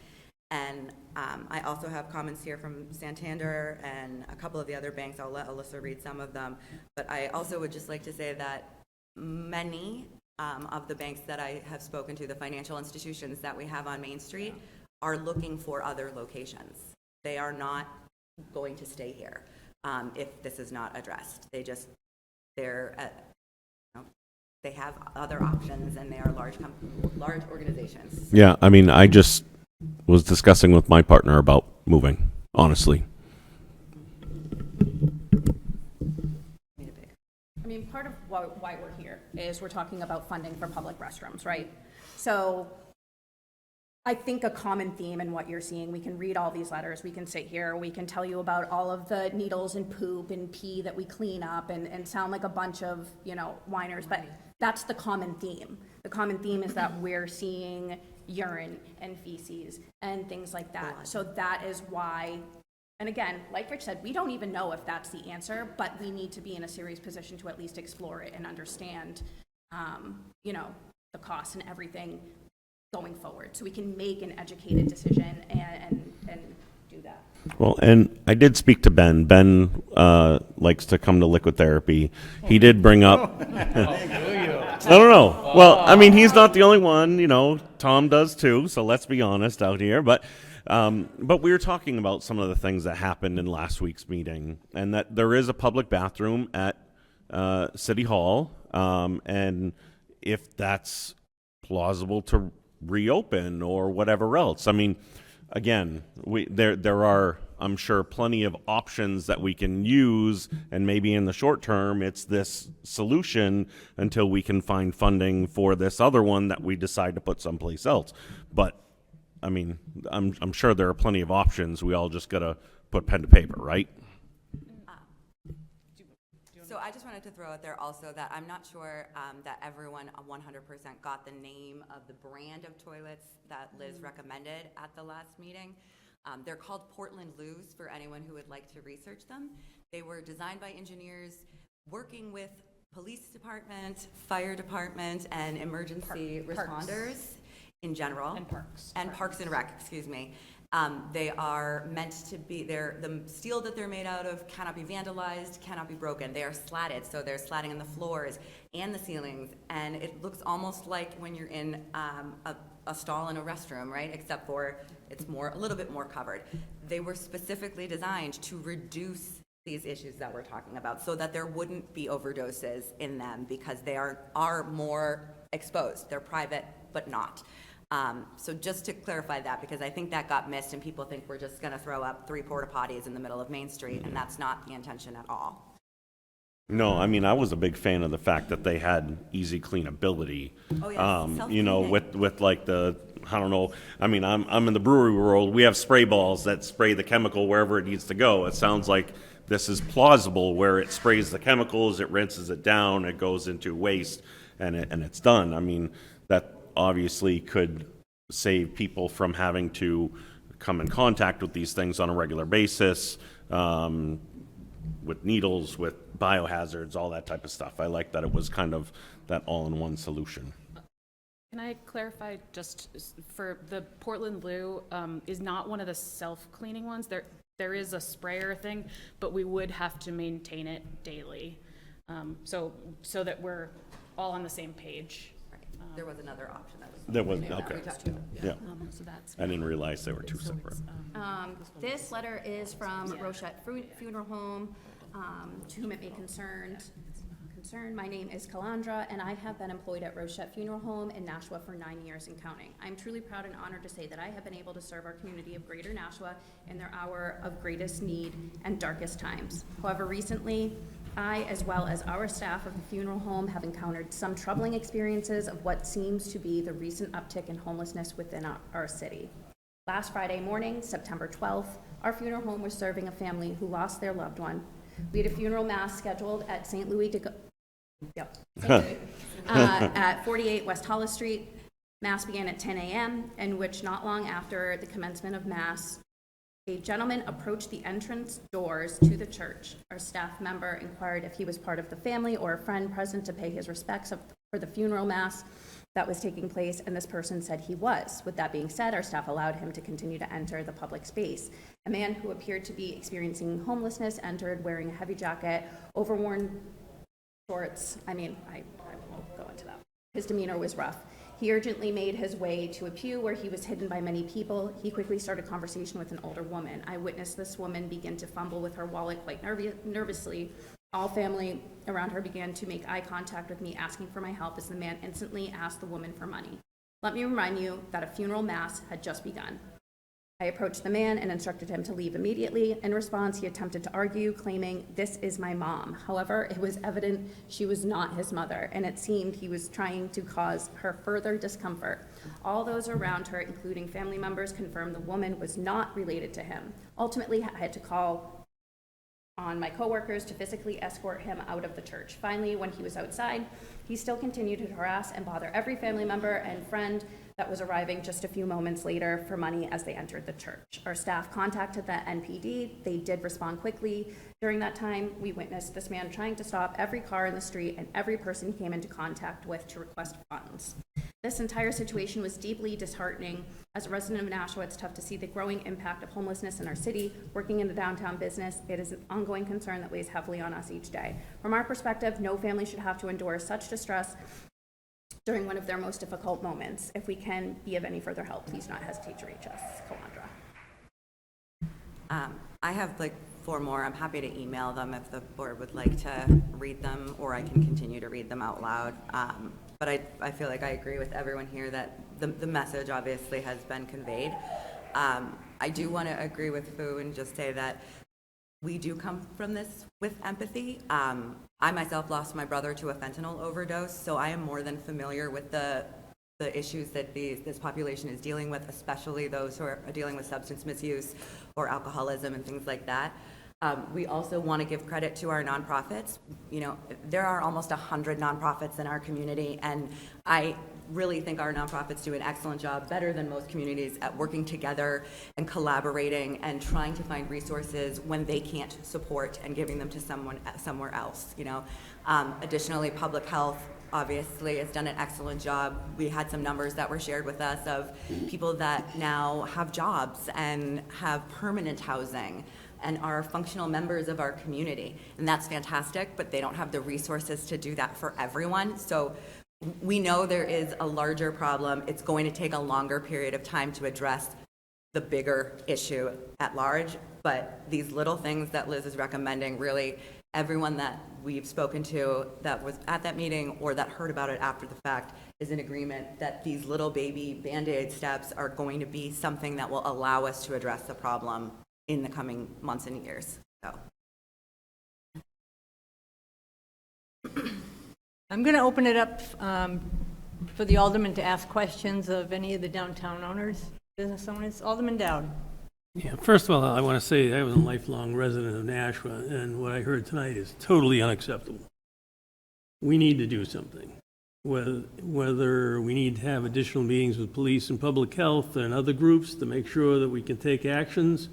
And I also have comments here from Santander and a couple of the other banks. I'll let Alyssa read some of them. But I also would just like to say that many of the banks that I have spoken to, the financial institutions that we have on Main Street, are looking for other locations. They are not going to stay here if this is not addressed. They have other options, and they are large organizations. Yeah, I mean, I just was discussing with my partner about moving, honestly. I mean, part of why we're here is we're talking about funding for public restrooms, right? So I think a common theme in what you're seeing, we can read all these letters, we can sit here, we can tell you about all of the needles and poop and pee that we clean up and sound like a bunch of, whiners, but that's the common theme. The common theme is that we're seeing urine and feces and things like that. So that is why, and again, like Rich said, we don't even know if that's the answer, but we need to be in a serious position to at least explore it and understand, the costs and everything going forward, so we can make an educated decision and do that. Well, and I did speak to Ben. Ben likes to come to liquid therapy. He did bring up. I don't know. Well, I mean, he's not the only one. Tom does too. So let's be honest out here. But we were talking about some of the things that happened in last week's meeting, and that there is a public bathroom at City Hall, and if that's plausible to reopen or whatever else. I mean, again, there are, I'm sure, plenty of options that we can use, and maybe in the short term it's this solution until we can find funding for this other one that we decide to put someplace else. But I mean, I'm sure there are plenty of options. We all just gotta put pen to paper, right? So I just wanted to throw out there also that I'm not sure that everyone 100% got the name of the brand of toilets that Liz recommended at the last meeting. They're called Portland Loos for anyone who would like to research them. They were designed by engineers working with police department, fire department, and emergency responders in general. And parks. And Parks and Rec, excuse me. They are meant to be, the steel that they're made out of cannot be vandalized, cannot be broken. They are slatted, so they're slatting on the floors and the ceilings, and it looks almost like when you're in a stall in a restroom, right? Except for it's a little bit more covered. They were specifically designed to reduce these issues that we're talking about so that there wouldn't be overdoses in them because they are more exposed. They're private, but not. So just to clarify that, because I think that got missed and people think we're just gonna throw up 3 porta potties in the middle of Main Street, and that's not the intention at all. No, I mean, I was a big fan of the fact that they had easy cleanability. Oh, yeah, You know, self-cleaning. with like I don't know, I mean, I'm in the brewery world, we have spray balls that spray the chemical wherever it needs to go. It sounds like this is plausible where it sprays the chemicals, it rinses it down, it goes into waste, and it's done. I mean, that obviously could save people from having to come in contact with these things on a regular basis, with needles, with biohazards, all that type of stuff. I like that it was kind of that all-in-one solution. Can I clarify just for the Portland Loo is not one of the self-cleaning ones. There is a sprayer thing, but we would have to maintain it daily. So that we're all on the same page. Right. There was another option that was. There was, that okay. we talked about. Yeah, So that's. I didn't realize they were two separate. This letter is from Rochette Funeral Home, to whom it may concern. My name is Calandra, and I have been employed at Rochette Funeral Home in Nashua for 9 years and counting. I'm truly proud and honored to say that I have been able to serve our community of Greater Nashua in their hour of greatest need and darkest times. However, recently, I, as well as our staff of the funeral home, have encountered some troubling experiences of what seems to be the recent uptick in homelessness within our city. Last Friday morning, September 12th, our funeral home was serving a family who lost their loved one. We had a funeral mass scheduled at St. Louis at 48 West Hollis Street. Mass began at 10 a.m., in which not long after the commencement of Mass, a gentleman approached the entrance doors to the church. Our staff member inquired if he was part of the family or a friend present to pay his respects for the funeral Mass that was taking place, and this person said he was. With that being said, our staff allowed him to continue to enter the public space. A man who appeared to be experiencing homelessness entered wearing a heavy jacket, overworn shorts. I won't go into that. His demeanor was rough. He urgently made his way to a pew where he was hidden by many people. He quickly started conversation with an older woman. I witnessed this woman begin to fumble with her wallet quite nervously. All family around her began to make eye contact with me, asking for my help as the man instantly asked the woman for money. Let me remind you that a funeral mass had just begun. I approached the man and instructed him to leave immediately. In response, he attempted to argue, claiming, "This is my mom." However, it was evident she was not his mother, and it seemed he was trying to cause her further discomfort. All those around her, including family members, confirmed the woman was not related to him. Ultimately, I had to call on my coworkers to physically escort him out of the church. Finally, when he was outside, he still continued to harass and bother every family member and friend that was arriving just a few moments later for money as they entered the church. Our staff contacted the NPD. They did respond quickly. During that time, we witnessed this man trying to stop every car in the street and every person he came into contact with to request funds. This entire situation was deeply disheartening. As a resident of Nashua, it's tough to see the growing impact of homelessness in our city. Working in the downtown business, it is an ongoing concern that weighs heavily on us each day. From our perspective, no family should have to endure such distress during one of their most difficult moments. If we can be of any further help, please not hesitate to reach us. Calandra. I have like 4 more. I'm happy to email them if the board would like to read them, or I can continue to read them out loud. But I feel like I agree with everyone here that the message obviously has been conveyed. I do want to agree with Fu and just say that we do come from this with empathy. I myself lost my brother to a fentanyl overdose, so I am more than familiar with the issues that this population is dealing with, especially those who are dealing with substance misuse or alcoholism and things like that. We also want to give credit to our nonprofits. You know, there are almost 100 nonprofits in our community, and really think our nonprofits do an excellent job, better than most communities, at working together and collaborating and trying to find resources when they can't support and giving them to someone somewhere else, you know. Additionally, public health obviously has done an excellent job. We had some numbers that were shared with us of people that now have jobs and have permanent housing and are functional members of our community. And that's fantastic, but they don't have the resources to do that for everyone. So we know there is a larger problem. It's going to take a longer period of time to address the bigger issue at large, but these little things that Liz is recommending, really, everyone that we've spoken to that was at that meeting or that heard about it after the fact is in agreement that these little baby Band-Aid steps are going to be something that will allow us to address the problem in the coming months and years. So. I'm going to open it up for the aldermen to ask questions of any of the downtown owners, business owners. Alderman Dowd. Yeah, first of all, I want to say I was a lifelong resident of Nashua, and what I heard tonight is totally unacceptable. We need to do something. Whether we need to have additional meetings with police and public health and other groups to make sure that we can take actions,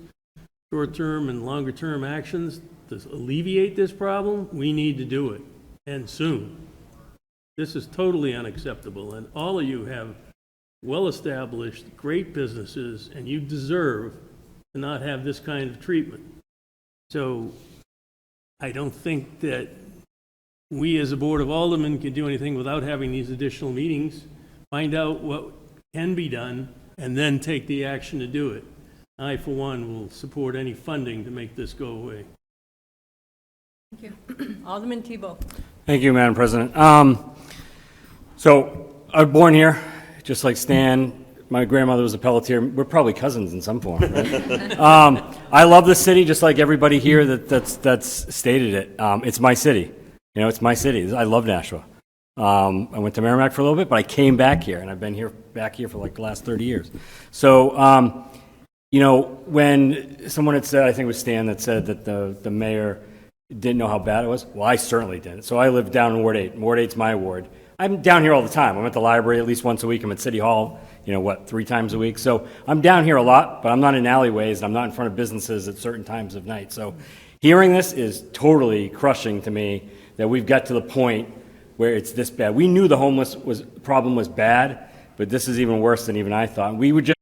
short-term and longer-term actions to alleviate this problem, we need to do it, and soon. This is totally unacceptable, and all of you have well-established, great businesses, and you deserve to not have this kind of treatment. So I don't think that we as a Board of Aldermen can do anything without having these additional meetings, find out what can be done, and then take the action to do it. I, for one, will support any funding to make this go away. Thank you. Alderman Tebow. Thank you, Madam President. So I was born here, just like Stan. My grandmother was a Pelletier. We're probably cousins in some form, right? I love this city, just like everybody here that's stated it. It's my city. You know, it's my city. I love Nashua. I went to Merrimack for a little bit, but I came back here, and I've been back here for like the last 30 years. So, you know, when someone had said, I think it was Stan that said that the mayor didn't know how bad it was, well, I certainly didn't. So I live down in Ward 8. Ward 8's my ward. I'm down here all the time. I'm at the library at least once a week. I'm at City Hall, 3 times a week. So I'm down here a lot, but I'm not in alleyways, and I'm not in front of businesses at certain times of night. So hearing this is totally crushing to me that we've got to the point where it's this bad. We knew the homeless problem was bad, but this is even worse than even I thought. We would just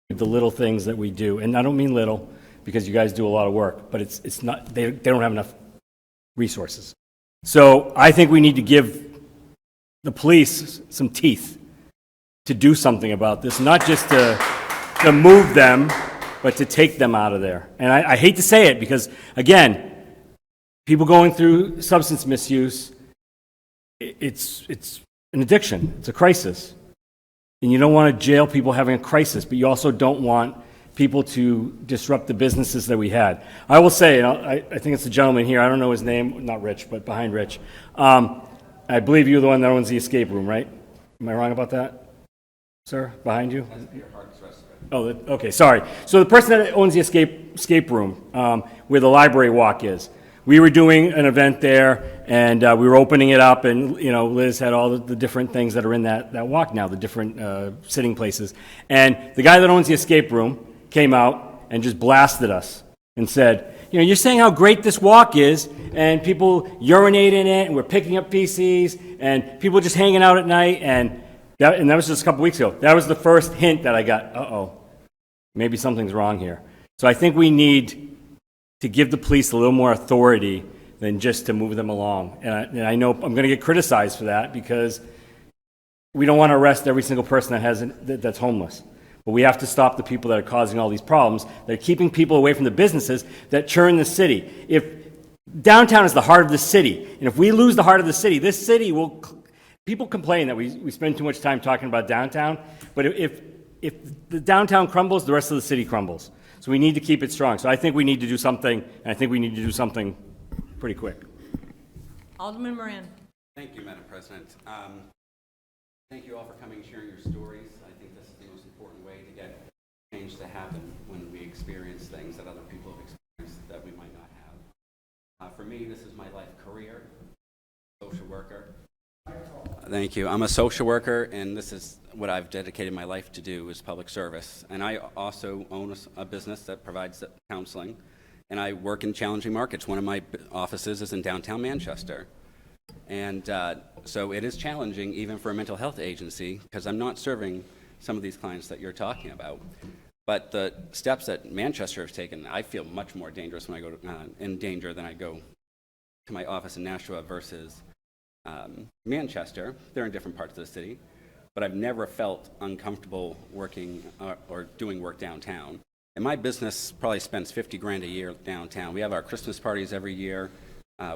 the little things that we do, and I don't mean little because you guys do a lot of work, but it's not, they don't have enough resources. So I think we need to give the police some teeth to do something about this, not just to move them, but to take them out of there. And I hate to say it because, again, people going through substance misuse, it's an addiction, it's a crisis. And you don't want to jail people having a crisis, but you also don't want people to disrupt the businesses that we had. I will say, and I think it's the gentleman here, I don't know his name, not Rich, but behind Rich. I believe you're the one that owns the escape room, right? Am I wrong about that, sir, behind you? Oh, okay, sorry. So the person that owns the escape room, where the library walk is, we were doing an event there, and we were opening it up, and Liz had all the different things that are in that walk now, the different sitting places. And the guy that owns the escape room came out and just blasted us and said, you're saying how great this walk is, and people urinate in it, and we're picking up feces, and people just hanging out at night, and that was just a couple weeks ago. That was the first hint that I got, maybe something's wrong here. So I think we need to give the police a little more authority than just to move them along. And I know I'm going to get criticized for that because we don't want to arrest every single person that's homeless. But we have to stop the people that are causing all these problems. They're keeping people away from the businesses that churn the city. If downtown is the heart of the city, and if we lose the heart of the city, this city will... People complain that we spend too much time talking about downtown, but if the downtown crumbles, the rest of the city crumbles. So we need to keep it strong. So I think we need to do something, and I think we need to do something pretty quick. Alderman Moran. Thank you, Madam President. Thank you all for coming and sharing your stories. I think this is the most important way to get change to happen when we experience things that other people have experienced. that we might not have. For me, this is my life career, social worker. Thank you. I'm a social worker, and this is what I've dedicated my life to do, is public service. And I also own a business that provides counseling, and I work in challenging markets. One of my offices is in downtown Manchester. And so it is challenging even for a mental health agency, because I'm not serving some of these clients that you're talking about. But the steps that Manchester has taken, I feel much more dangerous when I go in danger than I go to my office in Nashua versus Manchester. They're in different parts of the city, but I've never felt uncomfortable working or doing work downtown. And my business probably spends $50,000 a year downtown. We have our Christmas parties every year.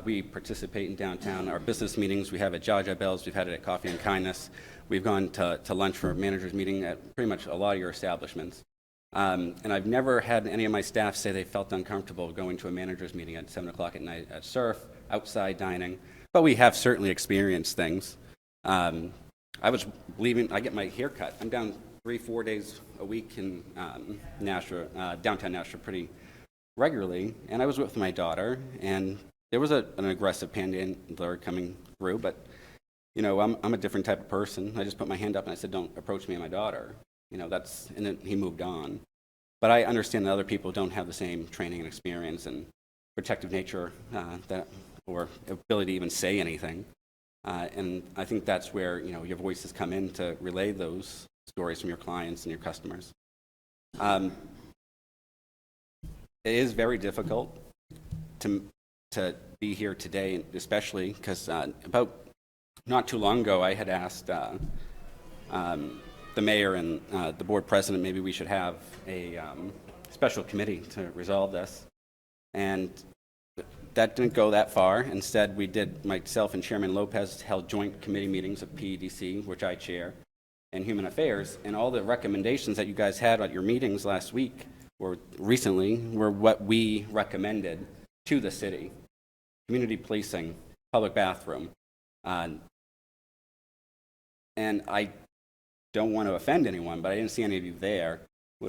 We participate in downtown. Our business meetings, we have at Jaja Bell's, we've had it at Coffee and Kindness. We've gone to lunch for a manager's meeting at pretty much a lot of your establishments. And I've never had any of my staff say they felt uncomfortable going to a manager's meeting at 7 o'clock at night at Surf, outside dining. But we have certainly experienced things. I was leaving, I get my hair cut. I'm down 3-4 days a week in Nashua, downtown Nashua pretty regularly. And I was with my daughter, and there was an aggressive panhandler coming through, but you know, I'm a different type of person. I just put my hand up and I said, "Don't approach me and my daughter." You know, and then he moved on. But I understand that other people don't have the same training and experience and protective nature or ability to even say anything. And I think that's where, you know, your voices come in to relay those stories from your clients and your customers. It is very difficult to be here today, especially because about not too long ago, I had asked the mayor and the board president, maybe we should have a special committee to resolve this. And that didn't go that far. Instead, we did, myself and Chairman Lopez held joint committee meetings of PEDC, which I chair, and Human Affairs. And all the recommendations that you guys had at your meetings last week or recently were what we recommended to the city. Community policing, public bathroom. And I don't want to offend anyone, but I didn't see any of you there.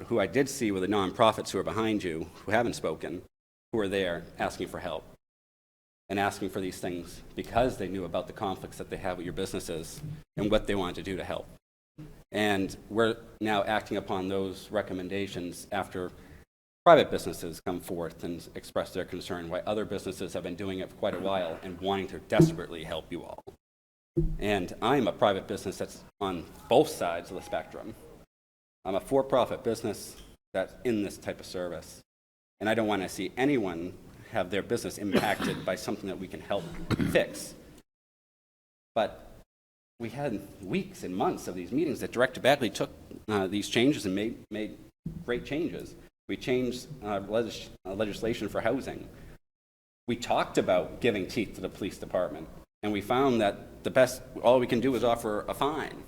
Who I did see were the nonprofits who are behind you, who haven't spoken, who are there asking for help and asking for these things because they knew about the conflicts that they have with your businesses and what they wanted to do to help. And we're now acting upon those recommendations after private businesses come forth and express their concern, why other businesses have been doing it for quite a while and wanting to desperately help you all. And I'm a private business that's on both sides of the spectrum. I'm a for-profit business that's in this type of service. And I don't want to see anyone have their business impacted by something that we can help fix. But we had weeks and months of these meetings that Director Bagley took these changes and made great changes. We changed legislation for housing. We talked about giving teeth to the police department, and we found that all we can do is offer a fine,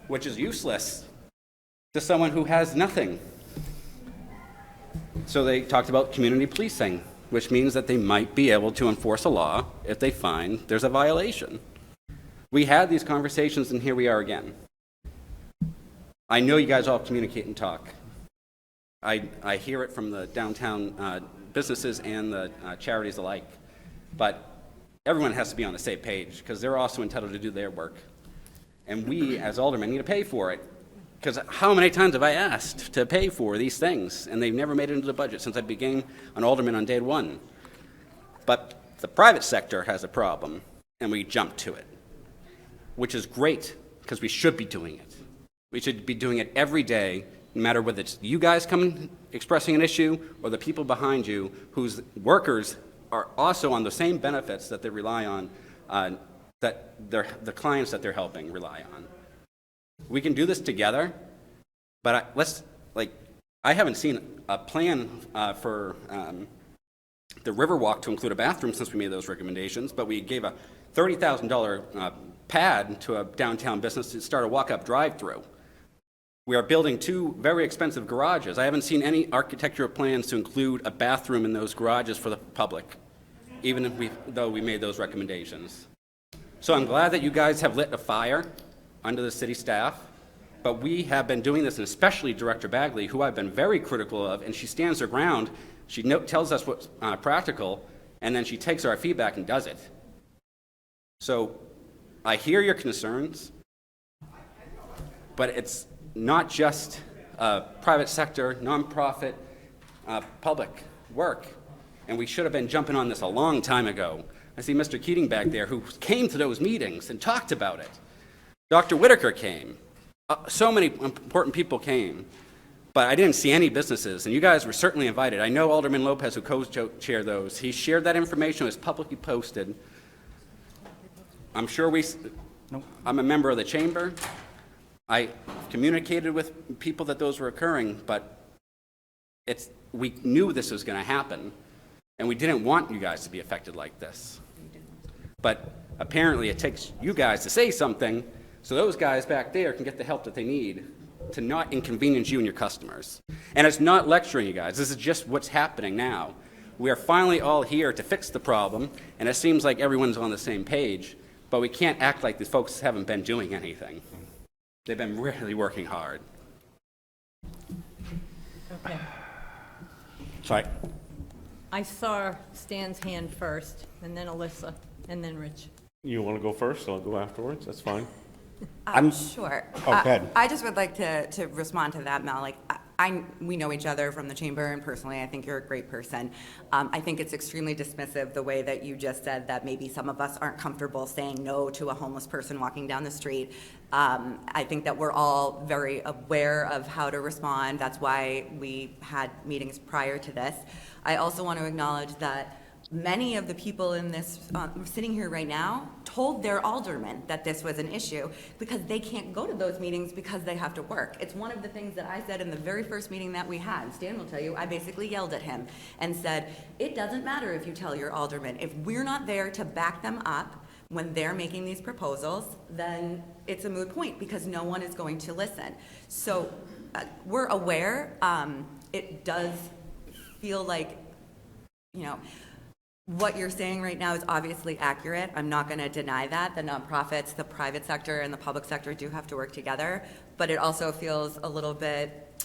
which is useless to someone who has nothing. So they talked about community policing, which means that they might be able to enforce a law if they find there's a violation. We had these conversations, and here we are again. I know you guys all communicate and talk. I hear it from the downtown businesses and the charities alike, but everyone has to be on the same page because they're also entitled to do their work. And we, as aldermen, need to pay for it. Because how many times have I asked to pay for these things, and they've never made it into the budget since I became an alderman on day one. But the private sector has a problem, and we jump to it, which is great, because we should be doing it. We should be doing it every day, no matter whether it's you guys coming expressing an issue or the people behind you whose workers are also on the same benefits that they rely on, that the clients that they're helping rely on. We can do this together, but I haven't seen a plan for the Riverwalk to include a bathroom since we made those recommendations, but we gave a $30,000 pad to a downtown business to start a walk-up drive-through. We are building 2 very expensive garages. I haven't seen any architectural plans to include a bathroom in those garages for the public, even though we made those recommendations. So I'm glad that you guys have lit a fire under the city staff, but we have been doing this, and especially Director Bagley, who I've been very critical of, and she stands her ground She tells us what's practical, and then she takes our feedback and does it. So I hear your concerns, but it's not just private sector, nonprofit, public work. And we should have been jumping on this a long time ago. I see Mr. Keating back there who came to those meetings and talked about it. Dr. Whitaker came. So many important people came. But I didn't see any businesses, and you guys were certainly invited. I know Alderman Lopez, who co-chaired those, he shared that information, it was publicly posted. I'm sure I'm a member of the chamber. I communicated with people that those were occurring, but we knew this was going to happen, and we didn't want you guys to be affected like this. But apparently it takes you guys to say something so those guys back there can get the help that they need to not inconvenience you and your customers. And it's not lecturing you guys. This is just what's happening now. We are finally all here to fix the problem, and it seems like everyone's on the same page, but we can't act like these folks haven't been doing anything. They've been really working hard. Okay. Sorry. I saw Stan's hand first, and then Alyssa, and then Rich. You want to go first? I'll go afterwards. That's fine. I'm Sure. Oh, go ahead. I just would like to respond to that, Mel. Like, we know each other from the chamber, and personally, I think you're a great person. I think it's extremely dismissive the way that you just said that maybe some of us aren't comfortable saying no to a homeless person walking down the street. I think that we're all very aware of how to respond. That's why we had meetings prior to this. I also want to acknowledge that many of the people in this, sitting here right now, told their aldermen that this was an issue because they can't go to those meetings because they have to work. It's one of the things that I said in the very first meeting that we had. Stan will tell you, I basically yelled at him and said, it doesn't matter if you tell your aldermen. If we're not there to back them up when they're making these proposals, then it's a moot point because no one is going to listen. So we're aware. It does feel like, what you're saying right now is obviously accurate. I'm not going to deny that. The nonprofits, the private sector, and the public sector do have to work together, but it also feels a little bit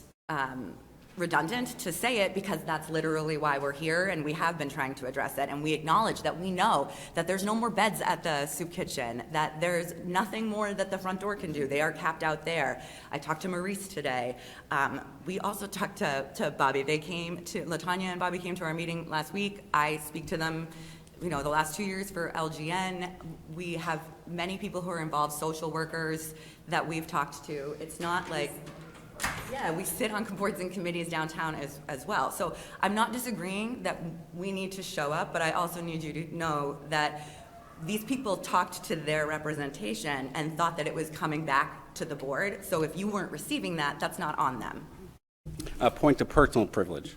redundant to say it because that's literally why we're here, and we have been trying to address it, and we acknowledge that we know that there's no more beds at the soup kitchen, that there's nothing more that the front door can do. They are capped out there. I talked to Maurice today. We also talked to Bobby. LaTanya and Bobby came to our meeting last week. I speak to them, the last 2 years for LGN. We have many people who are involved, social workers that we've talked to. It's not like, yeah, we sit on boards and committees downtown as well. So I'm not disagreeing that we need to show up, but I also need you to know that these people talked to their representation and thought that it was coming back to the board. So if you weren't receiving that, that's not on them. A point of personal privilege,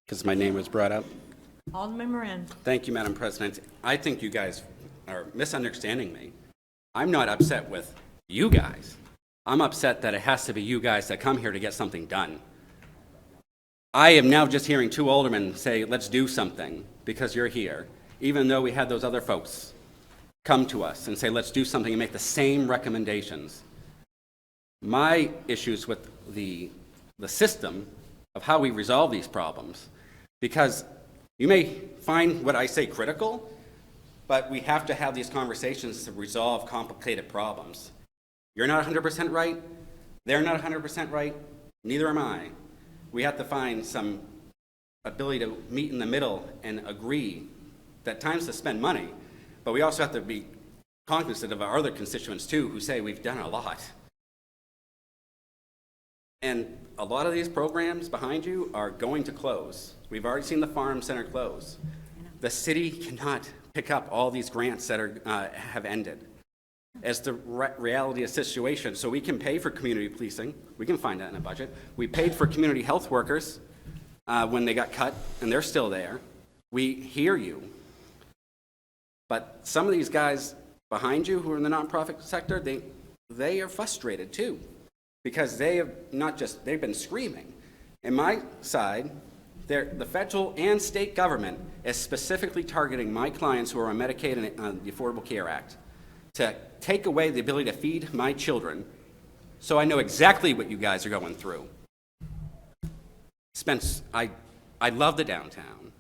because my name was brought up. Alderman Moran. Thank you, Madam President. I think you guys are misunderstanding me. I'm not upset with you guys. I'm upset that it has to be you guys that come here to get something done. I am now just hearing two aldermen say, let's do something because you're here, even though we had those other folks come to us and say, let's do something and make the same recommendations. My issues with the system of how we resolve these problems, because you may find what I say critical, but we have to have these conversations to resolve complicated problems. You're not 100% right, they're not 100% right, neither am I. We have to find some ability to meet in the middle and agree that time's to spend money, but we also have to be cognizant of our other constituents too who say we've done a lot. And a lot of these programs behind you are going to close. We've already seen the farm center close. The city cannot pick up all these grants that have ended. As the reality of the situation. So we can pay for community policing. We can find that in a budget. We paid for community health workers when they got cut, and they're still there. We hear you. But some of these guys behind you who are in the nonprofit sector, they are frustrated too, because they have they've been screaming. In my side, the federal and state government is specifically targeting my clients who are on Medicaid and on the Affordable Care Act to take away the ability to feed my children, so I know exactly what you guys are going through. I I love the downtown,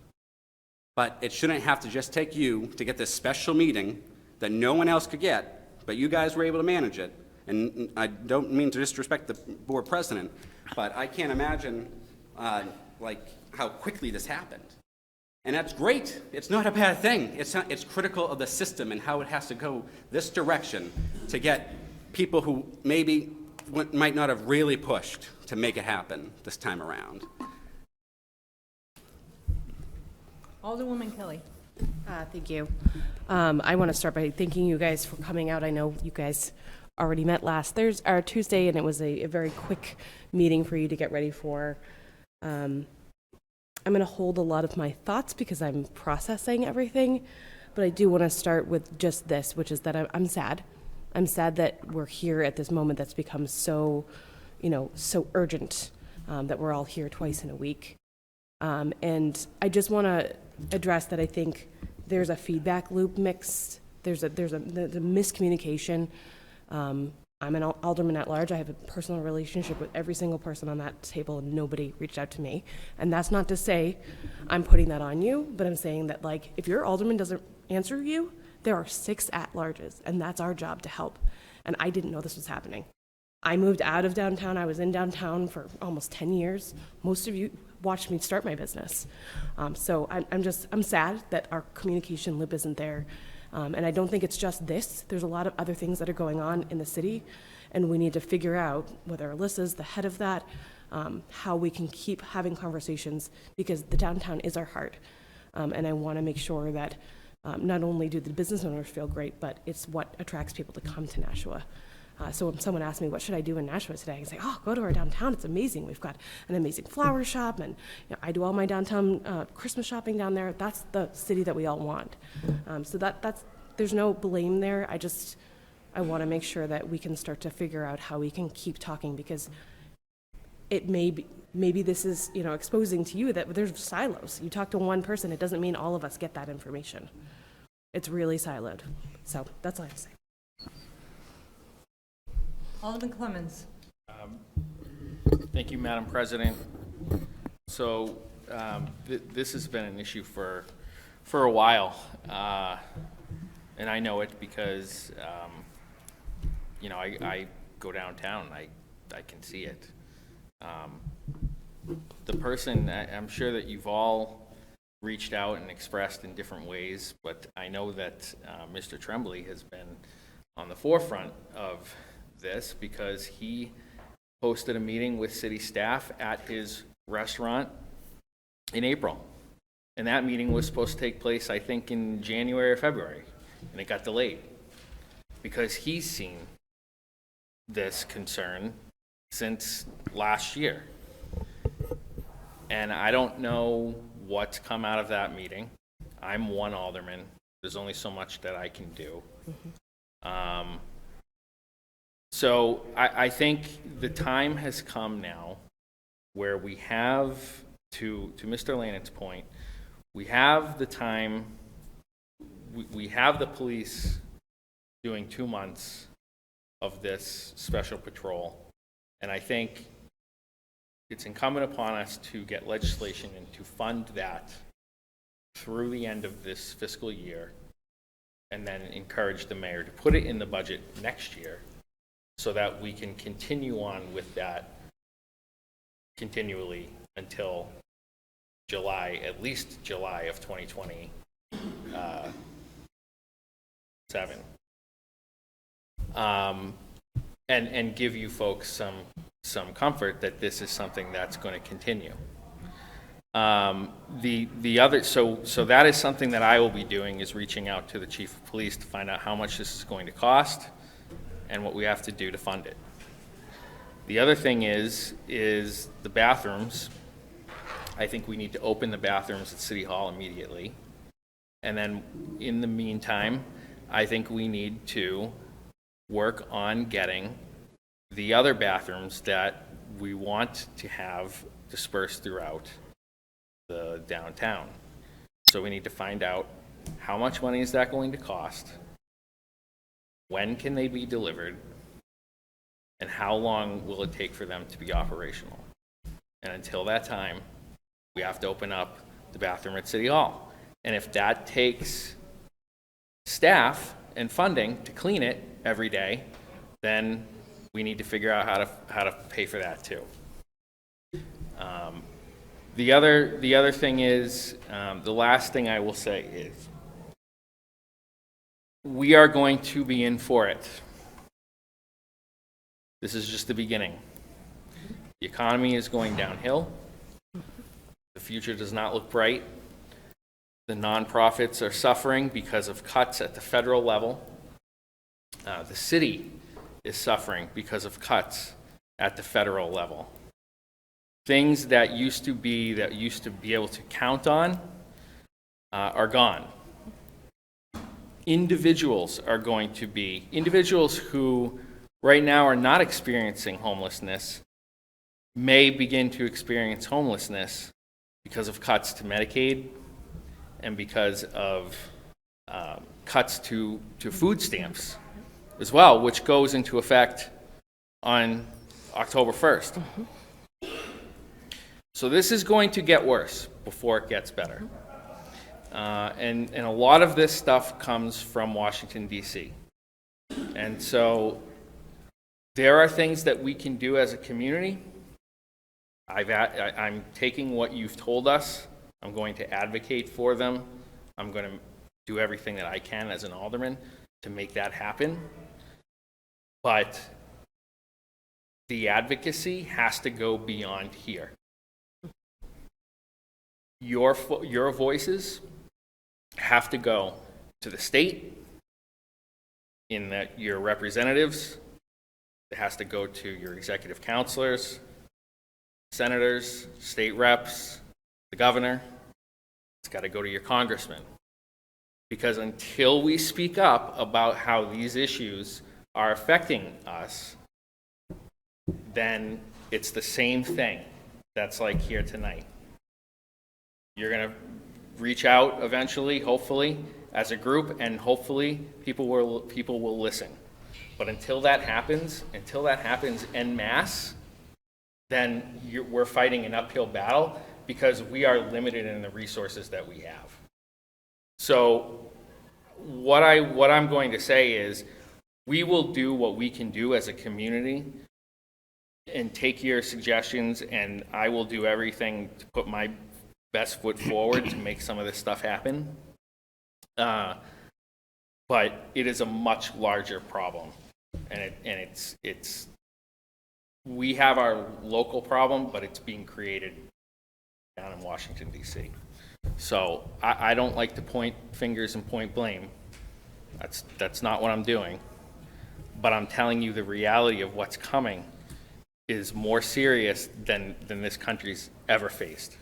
but it shouldn't have to just take you to get this special meeting that no one else could get, but you guys were able to manage it. And I don't mean to disrespect the board president, but I can't imagine like how quickly this happened. And that's great. It's not a bad thing. It's critical of the system and how it has to go this direction to get people who maybe might not have really pushed to make it happen this time around. Alderwoman Kelly. Thank you. I want to start by thanking you guys for coming out. I know you guys already met last Tuesday, and it was a very quick meeting for you to get ready for. I'm going to hold a lot of my thoughts because I'm processing everything, but I do want to start with just this, which is that I'm sad. I'm sad that we're here at this moment that's become so, so urgent, that we're all here twice in a week. And I just want to address that I think there's a feedback loop mixed. There's a miscommunication. I'm an alderman at large. I have a personal relationship with every single person on that table, and nobody reached out to me. And that's not to say I'm putting that on you, but I'm saying that, like, if your alderman doesn't answer you, there are 6 at-larges, and that's our job to help. And I didn't know this was happening. I moved out of downtown. I was in downtown for almost 10 years. Most of you watched me start my business. So I'm sad that our communication loop isn't there. And I don't think it's just this. There's a lot of other things that are going on in the city, and we need to figure out, whether Alyssa's the head of that, how we can keep having conversations, because the downtown is our heart. And I want to make sure that not only do the business owners feel great, but it's what attracts people to come to Nashua. So when someone asks me, what should I do in Nashua today? I can say, oh, go to our downtown. It's amazing. We've got an amazing flower shop, and I do all my downtown Christmas shopping down there. That's the city that we all want. So that's there's no blame there. I want to make sure that we can start to figure out how we can keep talking, because it maybe this is, exposing to you that there's silos. You talk to one person, it doesn't mean all of us get that information. It's really siloed. So that's all I have to say. Alderman Clemmons. Thank you, Madam President. So this has been an issue for a while, and I know it because I go downtown. I can see it. The person, I'm sure that you've all reached out and expressed in different ways, but I know that Mr. Tremblay has been on the forefront of this because he hosted a meeting with city staff at his restaurant in April. And that meeting was supposed to take place, I think, in January or February, and it got delayed because he's seen this concern since last year. And I don't know what's come out of that meeting. I'm one alderman. There's only so much that I can do. So I think the time has come now where we have, to Mr. Lannon's point, we have the time, we have the police doing 2 months of this special patrol, and I think it's incumbent upon us to get legislation and to fund that through the end of this fiscal year, and then encourage the mayor to put it in the budget next year so that we can continue on with that continually until July, at least July of 2027. And give you folks some comfort that this is something that's going to continue. The other, so that is something that I will be doing, is reaching out to the chief of police to find out how much this is going to cost and what we have to do to fund it. The other thing is the bathrooms. I think we need to open the bathrooms at City Hall immediately. And then in the meantime, I think we need to work on getting the other bathrooms that we want to have dispersed throughout the downtown. So we need to find out how much money is that going to cost, when can they be delivered, and how long will it take for them to be operational. And until that time, we have to open up the bathroom at City Hall. And if that takes staff and funding to clean it every day, then we need to figure out how to pay for that too. The other thing is, the last thing I will say is, we are going to be in for it. This is just the beginning. The economy is going downhill. The future does not look bright. The nonprofits are suffering because of cuts at the federal level. The city is suffering because of cuts at the federal level. Things that used to be able to count on are gone. Individuals who right now are not experiencing homelessness may begin to experience homelessness because of cuts to Medicaid and because of cuts to food stamps as well, which goes into effect on October 1st. So this is going to get worse before it gets better. And a lot of this stuff comes from Washington, D.C. And so there are things that we can do as a community. I'm taking what you've told us. I'm going to advocate for them. I'm going to do everything that I can as an alderman to make that happen. But the advocacy has to go beyond here. Your voices have to go to the state, in that your representatives. It has to go to your executive counselors, senators, state reps, the governor. It's got to go to your congressman. Because until we speak up about how these issues are affecting us, then it's the same thing that's like here tonight. You're going to reach out eventually, hopefully, as a group, and hopefully people will listen. But until that happens en masse, then we're fighting an uphill battle because we are limited in the resources that we have. So what I'm going to say is, we will do what we can do as a community and take your suggestions, and I will do everything to put my best foot forward to make some of this stuff happen. But it is a much larger problem, and it's we have our local problem, but it's being created down in Washington, D.C. So I don't like to point fingers and point blame. That's not what I'm doing. But I'm telling you the reality of what's coming is more serious than this country's ever faced,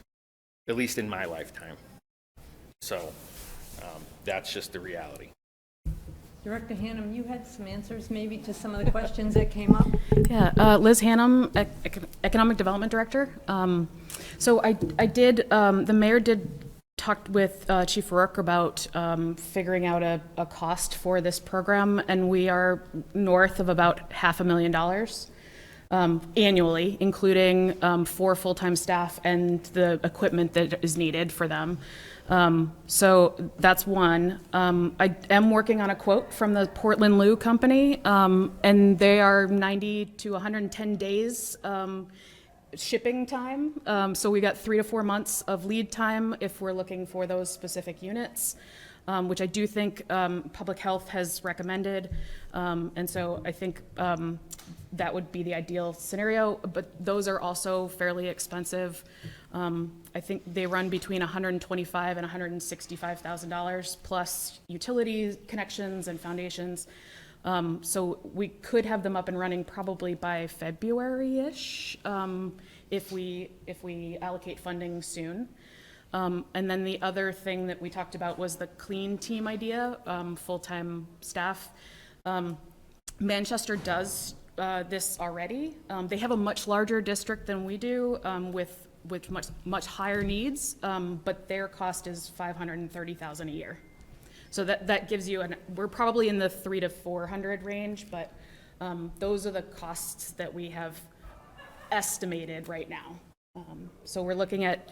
at least in my lifetime. So that's just the reality. Director Hannum, you had some answers maybe to some of the questions that came up? Yeah, Liz Hannum, Economic Development Director. So I did, the mayor did talk with Chief Rourke about figuring out a cost for this program, and we are north of about $500,000 annually, including 4 full-time staff and the equipment that is needed for them. So that's one. I am working on a quote from the Portland Loo Company, and they are 90 to 110 days shipping time. So we got 3 to 4 months of lead time if we're looking for those specific units, which I do think Public Health has recommended. And so I think that would be the ideal scenario, but those are also fairly expensive. I think they run between $125,000 and $165,000 plus utilities, connections, and foundations. So we could have them up and running probably by February-ish if we allocate funding soon. And then the other thing that we talked about was the clean team idea, full-time staff. Manchester does this already. They have a much larger district than we do, with much higher needs, but their cost is $530,000 a year. So that gives you we're probably in the 300 to 400 range, but those are the costs that we have estimated right now. So we're looking at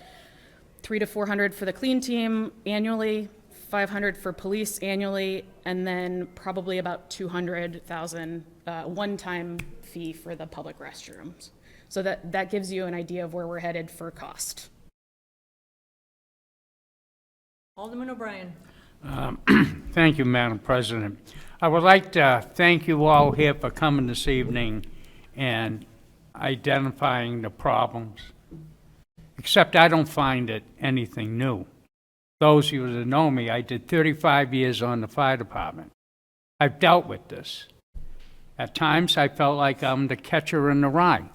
300 to 400 for the clean team annually, 500 for police annually, and then probably about 200,000 one-time fee for the public restrooms. So that gives you an idea of where we're headed for cost. Alderman O'Brien. Thank you, Madam President. I would like to thank you all here for coming this evening and identifying the problems, except I don't find it anything new. Those of you that know me, I did 35 years on the fire department. I've dealt with this. At times, I felt like I'm the catcher in the rye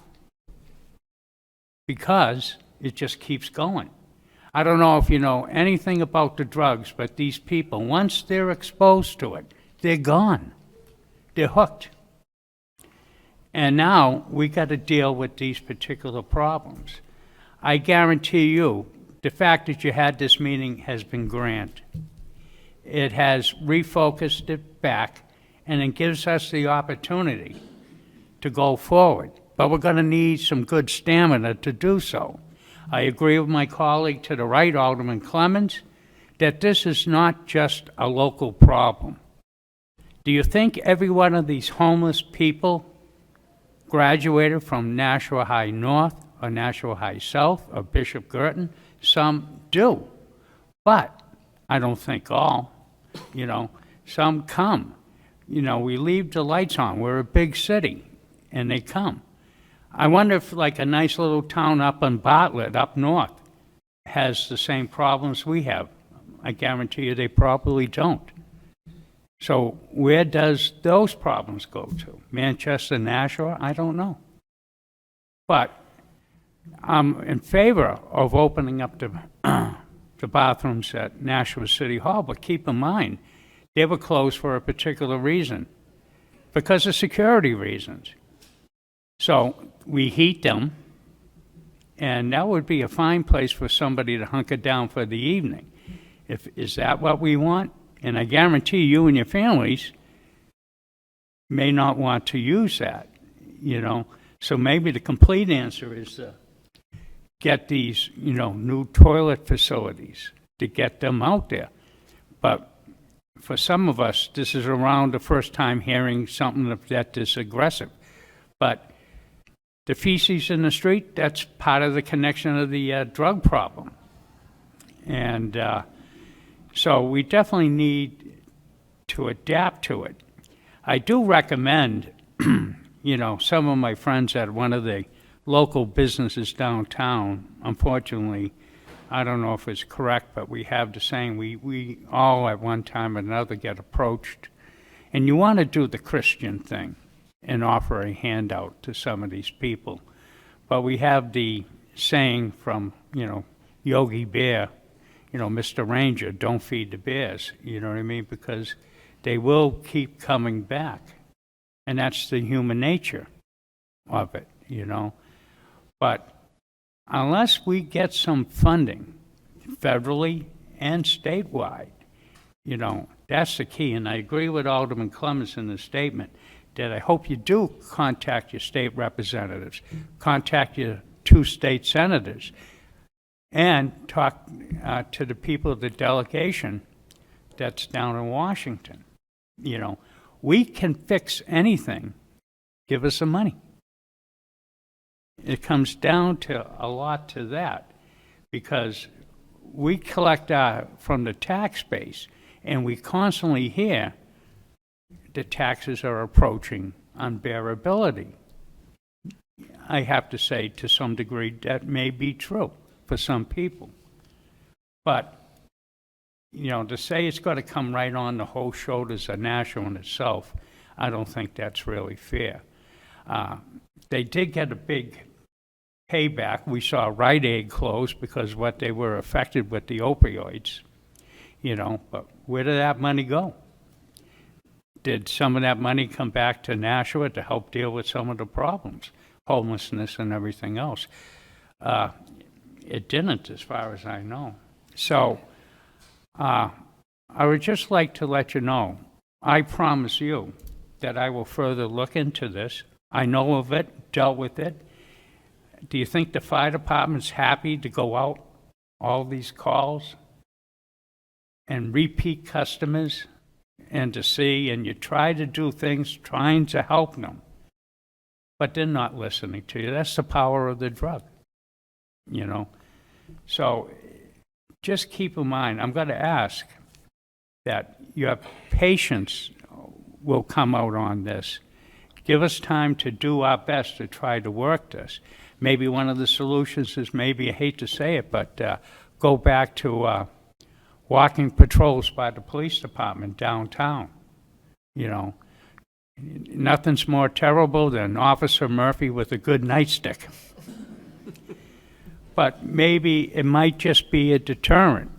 because it just keeps going. I don't know if you know anything about the drugs, but these people, once they're exposed to it, they're gone. They're hooked. And now we got to deal with these particular problems. I guarantee you, the fact that you had this meeting has been grand. It has refocused it back, and it gives us the opportunity to go forward. But we're going to need some good stamina to do so. I agree with my colleague to the right, Alderman Clemens, that this is not just a local problem. Do you think every one of these homeless people graduated from Nashua High North or Nashua High South or Bishop Girton? Some do, but I don't think all. You know, some come. You know, we leave the lights on. We're a big city, and they come. I wonder if, like, a nice little town up in Bartlett, up north, has the same problems we have. I guarantee you they probably don't. So where does those problems go to? Manchester, Nashua? I don't know. But I'm in favor of opening up the bathrooms at Nashua City Hall, but keep in mind, they were closed for a particular reason, because of security reasons. So we heat them, and that would be a fine place for somebody to hunker down for the evening. Is that what we want? And I guarantee you and your families may not want to use that, you know. So maybe the complete answer is to get these, you know, new toilet facilities, to get them out there. But for some of us, this is around the first time hearing something that is aggressive. But the feces in the street, that's part of the connection of the drug problem. And so we definitely need to adapt to it. I do recommend, you know, some of my friends at one of the local businesses downtown, unfortunately, I don't know if it's correct, but we have the saying, we all at one time or another get approached. And you want to do the Christian thing and offer a handout to some of these people. But we have the saying from, you know, Yogi Bear, you know, Mr. Ranger, don't feed the bears, you know what I mean? Because they will keep coming back. And that's the human nature of it, you know? But unless we get some funding, federally and statewide, you know, that's the key. And I agree with Alderman Clemens in the statement that I hope you do contact your state representatives, contact your 2 state senators, and talk to the people of the delegation that's down in Washington. You know, we can fix anything. Give us some money. It comes down to a lot to that, because we collect from the tax base, and we constantly hear the taxes are approaching unbearability. I have to say, to some degree, that may be true for some people. But, you know, to say it's got to come right on the whole shoulders of Nashua in itself, I don't think that's really fair. They did get a big payback. We saw Rite Aid close because what they were affected with the opioids, you know, but where did that money go? Did some of that money come back to Nashua to help deal with some of the problems, homelessness and everything else? It didn't, as far as I know. So I would just like to let you know, I promise you that I will further look into this. I know of it, dealt with it. Do you think the fire department's happy to go out all these calls and repeat customers and to see, and you try to do things trying to help them, but they're not listening to you. That's the power of the drug, you know? So just keep in mind, I'm going to ask that your patience will come out on this. Give us time to do our best to try to work this. Maybe one of the solutions is, maybe, I hate to say it, but go back to walking patrols by the police department downtown. You know, nothing's more terrible than Officer Murphy with a good nightstick. But maybe it might just be a deterrent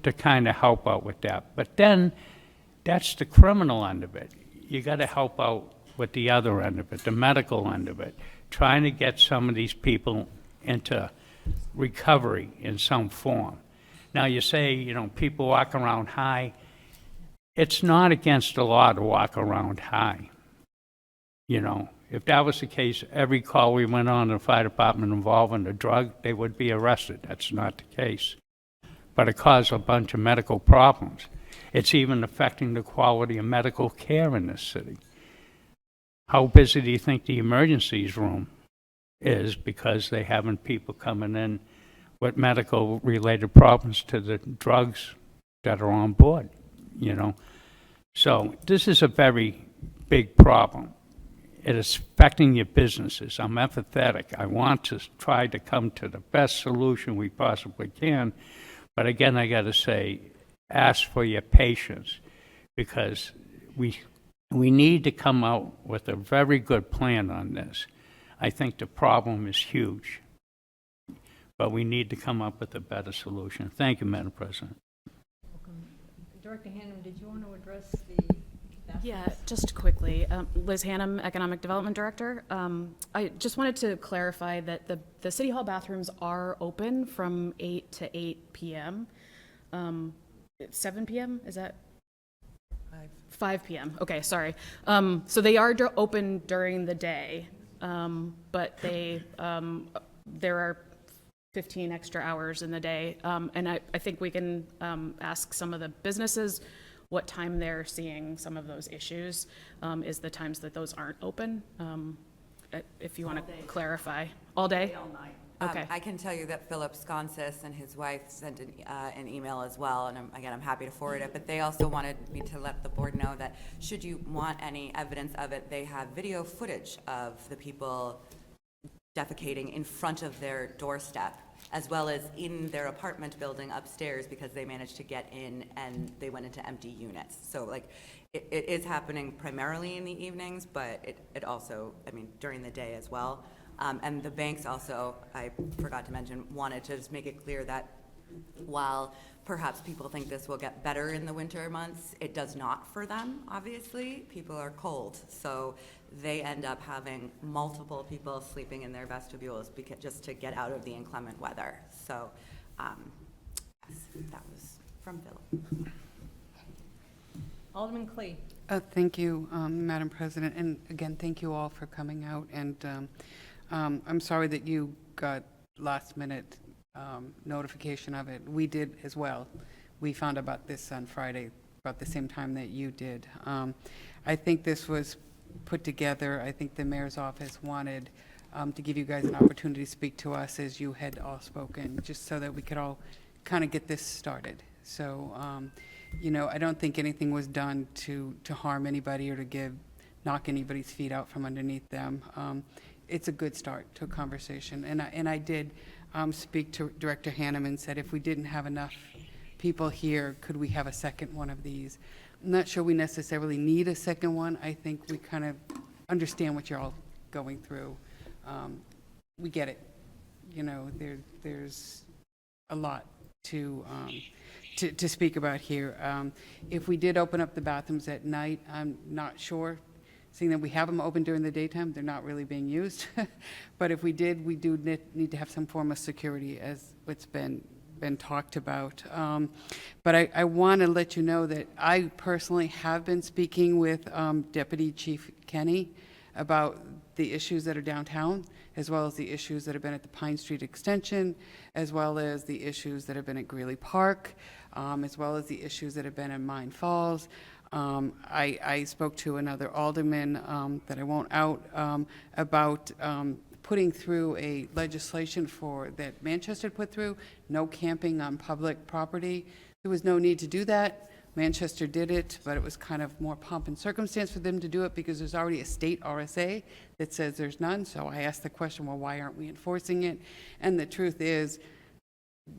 to kind of help out with that. But then that's the criminal end of it. You got to help out with the other end of it, the medical end of it, trying to get some of these people into recovery in some form. Now, you say, you know, people walk around high. It's not against the law to walk around high. You know, if that was the case, every call we went on in the fire department involving a drug, they would be arrested. That's not the case. But it caused a bunch of medical problems. It's even affecting the quality of medical care in this city. How busy do you think the emergencies room is because they having people coming in with medical-related problems to the drugs that are on board, you know? So this is a very big problem. It is affecting your businesses. I'm empathetic. I want to try to come to the best solution we possibly can. But again, I got to say, ask for your patience, because we need to come out with a very good plan on this. I think the problem is huge, but we need to come up with a better solution. Thank you, Madam President. Director Hannum, did you want to address the... Yeah, just quickly. Liz Hannum, Economic Development Director. I just wanted to clarify that the City Hall bathrooms are open from 8 to 8 p.m. 7 p.m., is that? 5 p.m. Okay, sorry. So they are open during the day, but there are 15 extra hours in the day. And I think we can ask some of the businesses what time they're seeing some of those issues, is the times that those aren't open. If you want to clarify. All day? All night. Okay. I can tell you that Philip Sconsis and his wife sent an email as well, and I'm happy to forward it, but they also wanted me to let the board know that should you want any evidence of it, they have video footage of the people defecating in front of their doorstep, as well as in their apartment building upstairs, because they managed to get in and they went into empty units. So like, it is happening primarily in the evenings, but it also, I mean, during the day as well. And the banks also, I forgot to mention, wanted to just make it clear that while perhaps people think this will get better in the winter months, it does not for them, obviously. People are cold, so they end up having multiple people sleeping in their vestibules just to get out of the inclement weather. So yes, that was from Phil. Alderman Clee. Thank you, Madam President. And again, thank you all for coming out. And I'm sorry that you got last minute notification of it. We did as well. We found about this on Friday, about the same time that you did. I think this was put together. I think the mayor's office wanted to give you guys an opportunity to speak to us as you had all spoken, just so that we could all kind of get this started. So, you know, I don't think anything was done to harm anybody or to knock anybody's feet out from underneath them. It's a good start to a conversation. And I did speak to Director Hannum and said, if we didn't have enough people here, could we have a second one of these? I'm not sure we necessarily need a second one. I think we kind of understand what you're all going through. We get it. You know, there's a lot to speak about here. If we did open up the bathrooms at night, I'm not sure. Seeing that we have them open during the daytime, they're not really being used. But if we did, we do need to have some form of security, as what's been talked about. But I want to let you know that I personally have been speaking with Deputy Chief Kenny about the issues that are downtown, as well as the issues that have been at the Pine Street Extension, as well as the issues that have been at Greeley Park, as well as the issues that have been in Mine Falls. I spoke to another alderman that I won't out about putting through a legislation that Manchester put through, no camping on public property. There was no need to do that. Manchester did it, but it was kind of more pomp and circumstance for them to do it because there's already a state RSA that says there's none. So I asked the question, well, why aren't we enforcing it? And the truth is,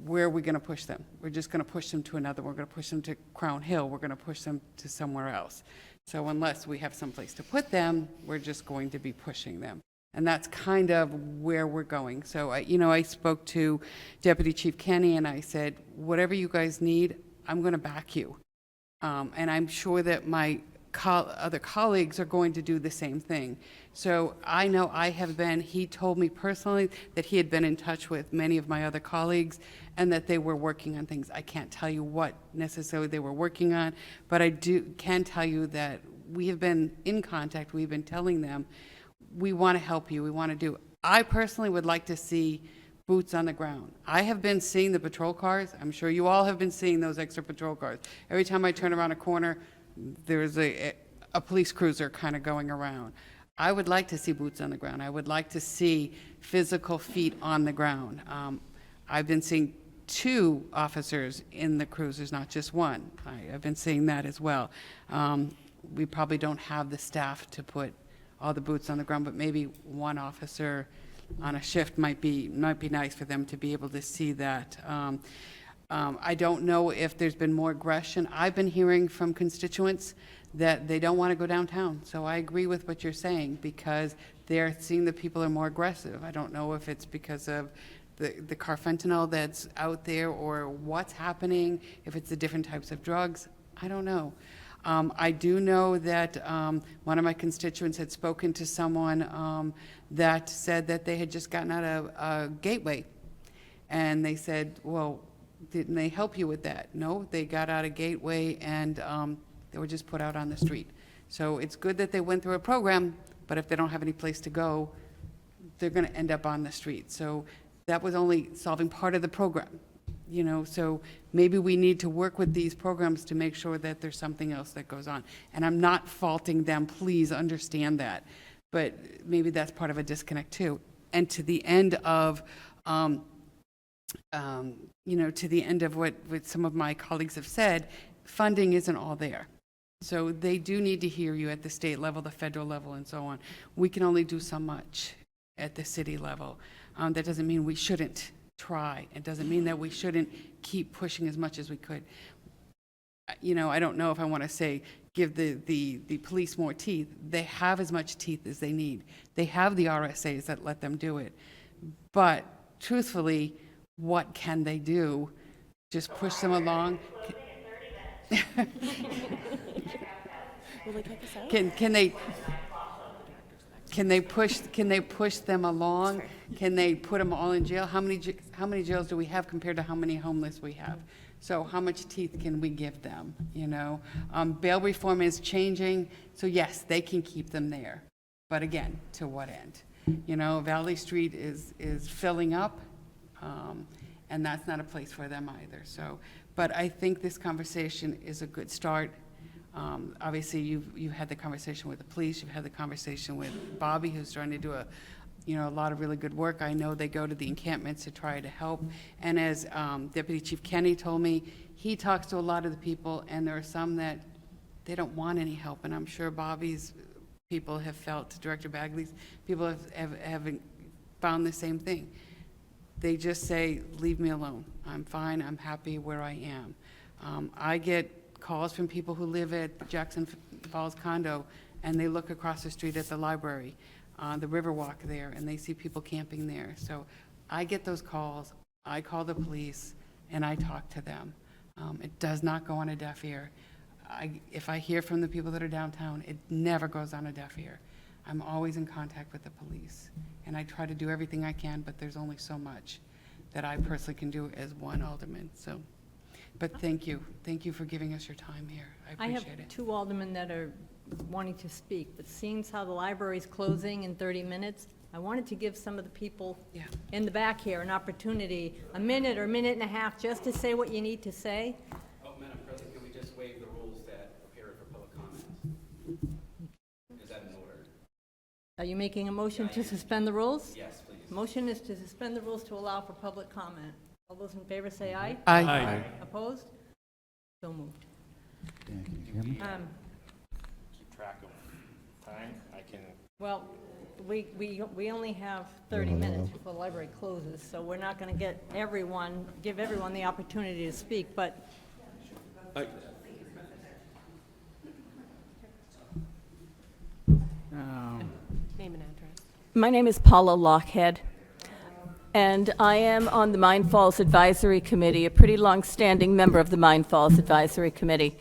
where are we going to push them? We're just going to push them to another. We're going to push them to Crown Hill. We're going to push them to somewhere else. So unless we have someplace to put them, we're just going to be pushing them. And that's kind of where we're going. So, I spoke to Deputy Chief Kenny and I said, whatever you guys need, I'm going to back you. And I'm sure that my other colleagues are going to do the same thing. So I know he told me personally that he had been in touch with many of my other colleagues and that they were working on things. I can't tell you what necessarily they were working on, but I can tell you that we have been in contact. We've been telling them, we want to help you. We want to do. I personally would like to see boots on the ground. I have been seeing the patrol cars. I'm sure you all have been seeing those extra patrol cars. Every time I turn around a corner, there's a police cruiser kind of going around. I would like to see boots on the ground. I would like to see physical feet on the ground. I've been seeing 2 officers in the cruisers, not just one. I've been seeing that as well. We probably don't have the staff to put all the boots on the ground, but maybe one officer on a shift might be nice for them to be able to see that. I don't know if there's been more aggression. I've been hearing from constituents that they don't want to go downtown. So I agree with what you're saying because they're seeing that people are more aggressive. I don't know if it's because of the carfentanil that's out there or what's happening, if it's the different types of drugs. I don't know. I do know that one of my constituents had spoken to someone that said that they had just gotten out of a Gateway. And they said, well, didn't they help you with that? No, they got out of Gateway and they were just put out on the street. So it's good that they went through a program, but if they don't have any place to go, they're going to end up on the street. So that was only solving part of the program. So maybe we need to work with these programs to make sure that there's something else that goes on. And I'm not faulting them, please understand that. But maybe that's part of a disconnect too. And to the end of, to the end of what some of my colleagues have said, funding isn't all there. So they do need to hear you at the state level, the federal level, and so on. We can only do so much at the city level. That doesn't mean we shouldn't try. It doesn't mean that we shouldn't keep pushing as much as we could. I don't know if I want to say give the police more teeth. They have as much teeth as they need. They have the RSAs that let them do it. But truthfully, what can they do? Just push them along? Can they push them along? Can they put them all in jail? How many jails do we have compared to how many homeless we have? So how much teeth can we give them? Bail reform is changing, so yes, they can keep them there. But again, to what end? Valley Street is filling up, and that's not a place for them either. So, but I think this conversation is a good start. Obviously, you've had the conversation with the police. You've had the conversation with Bobby, who's trying to do a lot of really good work. I know they go to the encampments to try to help. And as Deputy Chief Kenny told me, he talks to a lot of the people, and there are some that they don't want any help. And I'm sure Bobby's people have felt, Director Bagley's people have found the same thing. They just say, leave me alone. I'm fine. I'm happy where I am. I get calls from people who live at Jackson Falls condo, and they look across the street at the library, the Riverwalk there, and they see people camping there. So I get those calls. I call the police, and I talk to them. It does not go on a deaf ear. If I hear from the people that are downtown, it never goes on a deaf ear. I'm always in contact with the police, and I try to do everything I can, but there's only so much that I personally can do as one alderman. So. But thank you. Thank you for giving us your time here. I appreciate it. I have 2 aldermen that are wanting to speak, but seeing how the library's closing in 30 minutes, I wanted to give some of the people in the back here an opportunity, a minute or minute and a half, just to say what you need to say. Oh, Madam President, can we just waive the rules that appear for public comments? Is that in order? Are you making a motion to suspend the rules? Yes, please. Motion is to suspend the rules to allow for public comment. All those in favor say aye. Aye. Aye. Opposed? So moved. Keep track of time. I can. Well, we only have 30 minutes before the library closes, so we're not going to give everyone the opportunity to speak, but Name and address. My name is Paula Lockhead, and I am on the Mine Falls Advisory Committee, a pretty long-standing member of the Mine Falls Advisory Committee.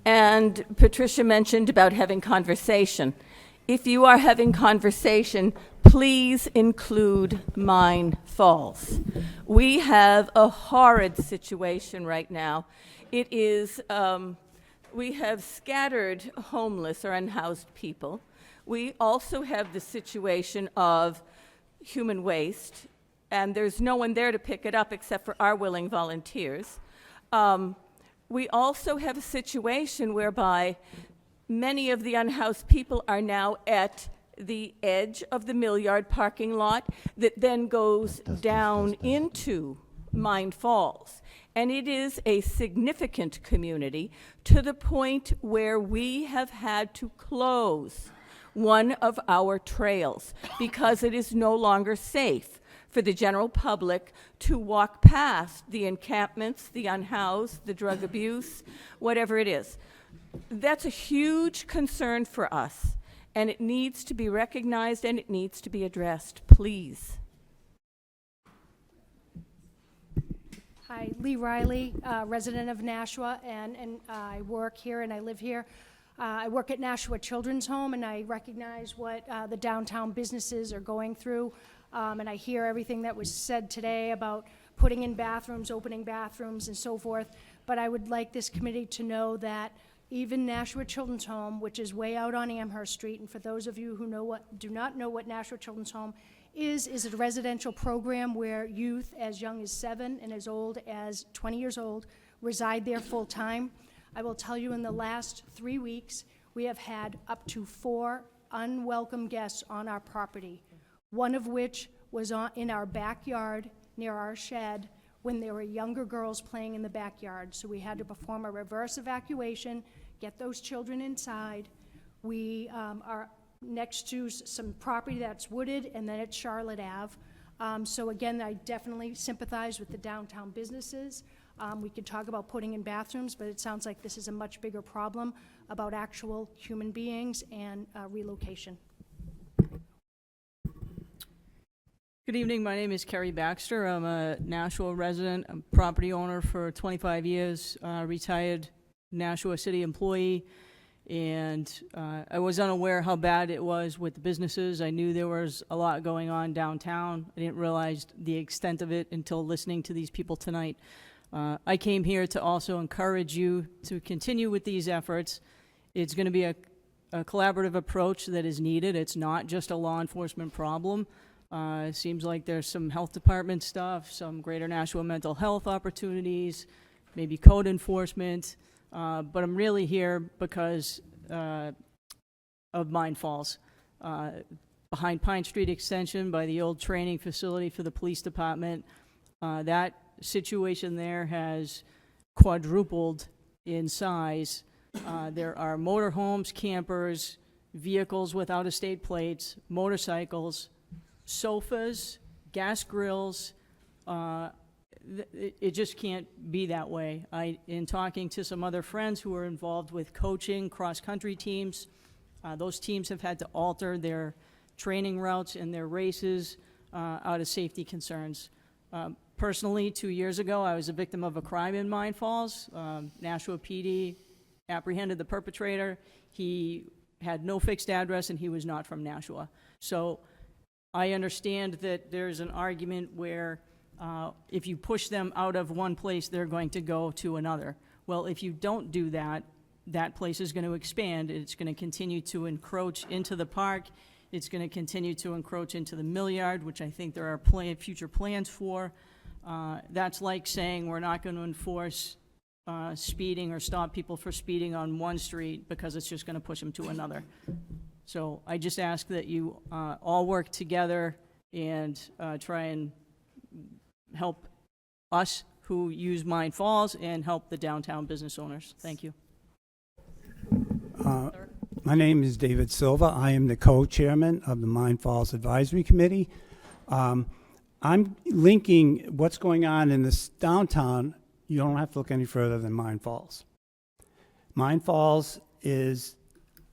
And Patricia mentioned about having conversation. If you are having conversation, please include Mine Falls. We have a horrid situation right now. It is, we have scattered homeless or unhoused people. We also have the situation of human waste, and there's no one there to pick it up except for our willing volunteers. We also have a situation whereby many of the unhoused people are now at the edge of the Mill Yard parking lot that then goes down into Mine Falls. And it is a significant community to the point where we have had to close one of our trails because it is no longer safe for the general public to walk past the encampments, the unhoused, the drug abuse, whatever it is. That's a huge concern for us, and it needs to be recognized and it needs to be addressed. Please. Hi, Lee Riley, resident of Nashua, and I work here and I live here. I work at Nashua Children's Home, and I recognize what the downtown businesses are going through, and I hear everything that was said today about putting in bathrooms, opening bathrooms, and so forth. But I would like this committee to know that even Nashua Children's Home, which is way out on Amherst Street, and for those of you who do not know what Nashua Children's Home is a residential program where youth as young as 7 and as old as 20 years old reside there full time. I will tell you, in the last 3 weeks, we have had up to 4 unwelcome guests on our property, one of which was in our backyard near our shed when there were younger girls playing in the backyard. So we had to perform a reverse evacuation, get those children inside. We are next to some property that's wooded, and then it's Charlotte Ave. So again, I definitely sympathize with the downtown businesses. We could talk about putting in bathrooms, but it sounds like this is a much bigger problem about actual human beings and relocation. Good evening. My name is Kerry Baxter. I'm a Nashua resident. I'm a property owner for 25 years, retired Nashua City employee, and I was unaware how bad it was with the businesses. I knew there was a lot going on downtown. I didn't realize the extent of it until listening to these people tonight. I came here to also encourage you to continue with these efforts. It's going to be a collaborative approach that is needed. It's not just a law enforcement problem. It seems like there's some health department stuff, some Greater Nashua mental health opportunities, maybe code enforcement, but I'm really here because of Mine Falls. Behind Pine Street Extension, by the old training facility for the police department, that situation there has quadrupled in size. There are motorhomes, campers, vehicles with out-of-state plates, motorcycles, sofas, gas grills. It just can't be that way. In talking to some other friends who are involved with coaching cross-country teams, those teams have had to alter their training routes and their races out of safety concerns. Personally, 2 years ago, I was a victim of a crime in Mine Falls. Nashua PD apprehended the perpetrator. He had no fixed address, and he was not from Nashua. So I understand that there's an argument where if you push them out of one place, they're going to go to another. Well, if you don't do that, that place is going to expand. It's going to continue to encroach into the park. It's going to continue to encroach into the mill yard, which I think there are future plans for. That's like saying we're not going to enforce speeding or stop people for speeding on one street because it's just going to push them to another. So I just ask that you all work together and try and help us who use Mine Falls and help the downtown business owners. Thank you. My name is David Silva. I am the co-chairman of the Mine Falls Advisory Committee. I'm linking what's going on in this downtown. You don't have to look any further than Mine Falls. Mine Falls is,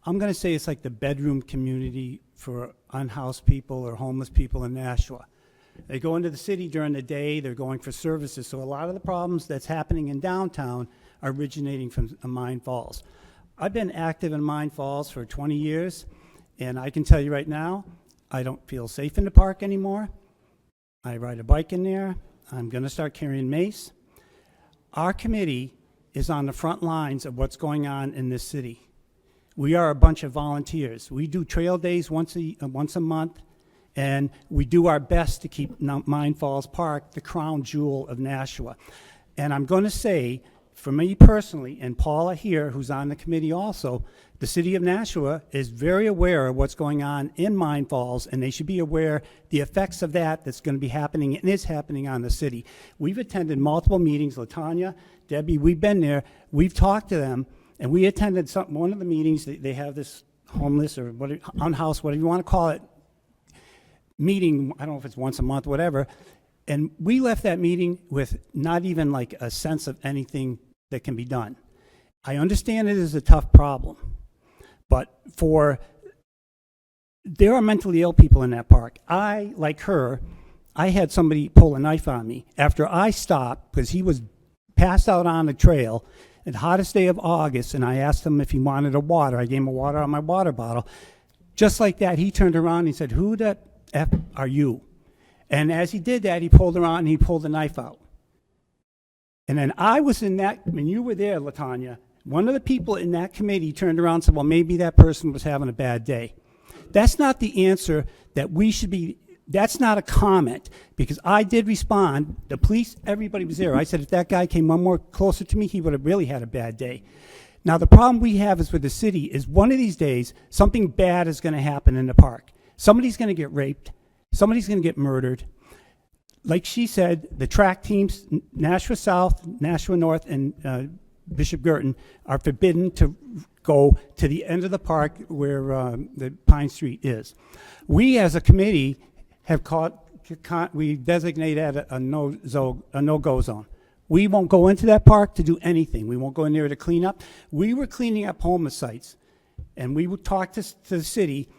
I'm going to say it's like the bedroom community for unhoused people or homeless people in Nashua. They go into the city during the day, they're going for services, so a lot of the problems that's happening in downtown are originating from Mine Falls. I've been active in Mine Falls for 20 years, and I can tell you right now, I don't feel safe in the park anymore. I ride a bike in there. I'm going to start carrying mace. Our committee is on the front lines of what's going on in this city. We are a bunch of volunteers. We do trail days once a month, and we do our best to keep Mine Falls Park the crown jewel of Nashua. And I'm going to say, for me personally, and Paula here, who's on the committee also, the city of Nashua is very aware of what's going on in Mine Falls, and they should be aware the effects of that's going to be happening and is happening on the city. We've attended multiple meetings. LaTanya, Debbie, we've been there. We've talked to them, and we attended one of the meetings. They have this homeless or unhoused, whatever you want to call it, meeting. I don't know if it's once a month, whatever. And we left that meeting with not even like a sense of anything that can be done. I understand it is a tough problem, but there are mentally ill people in that park. Like her, I had somebody pull a knife on me after I stopped because he was passed out on the trail the hottest day of August, and I asked him if he wanted a water. I gave him a water out of my water bottle. Just like that, he turned around and he said, "Who the F are you?" And as he did that, he pulled around and he pulled the knife out. And then I was in that, when you were there, LaTanya, one of the people in that committee turned around and said, well, maybe that person was having a bad day. That's not the answer that we should be, that's not a comment, because I did respond. The police, everybody was there. I said if that guy came one more closer to me, he would have really had a bad day. Now, the problem we have is with the city is one of these days, something bad is going to happen in the park. Somebody's going to get raped. Somebody's going to get murdered. Like she said, the track teams, Nashua South, Nashua North, and Bishop Girton are forbidden to go to the end of the park where the Pine Street is. We, as a committee, have we designated a no-go zone. We won't go into that park to do anything. We won't go in there to clean up. We were cleaning up homeless sites, and we would talk to the city.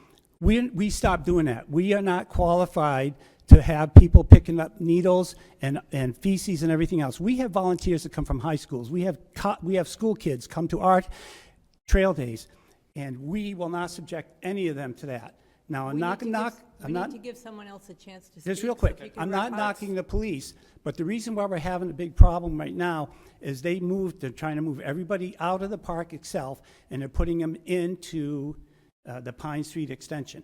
We stopped doing that. We are not qualified to have people picking up needles and feces and everything else. We have volunteers that come from high schools. We have school kids come to our trail days, and we will not subject any of them to that. Now, We need to give someone else a chance to speak. Just real so quick, if you can I'm wrap not up. knocking the police, but the reason why we're having a big problem right now is they're trying to move everybody out of the park itself, and they're putting them into the Pine Street extension.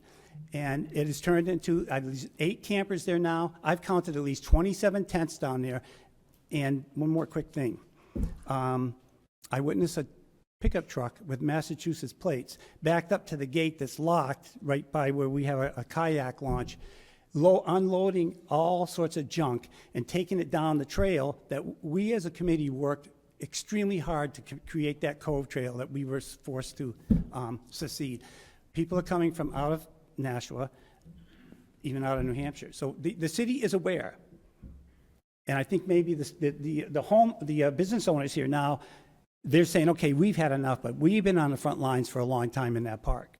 And it has turned into at least 8 campers there now. I've counted at least 27 tents down there. And one more quick thing. I witnessed a pickup truck with Massachusetts plates backed up to the gate that's locked right by where we have a kayak launch, unloading all sorts of junk and taking it down the trail that we as a committee worked extremely hard to create that cove trail that we were forced to secede. People are coming from out of Nashua, even out of New Hampshire. So the city is aware. And I think maybe the business owners here now, they're saying, okay, we've had enough, but we've been on the front lines for a long time in that park.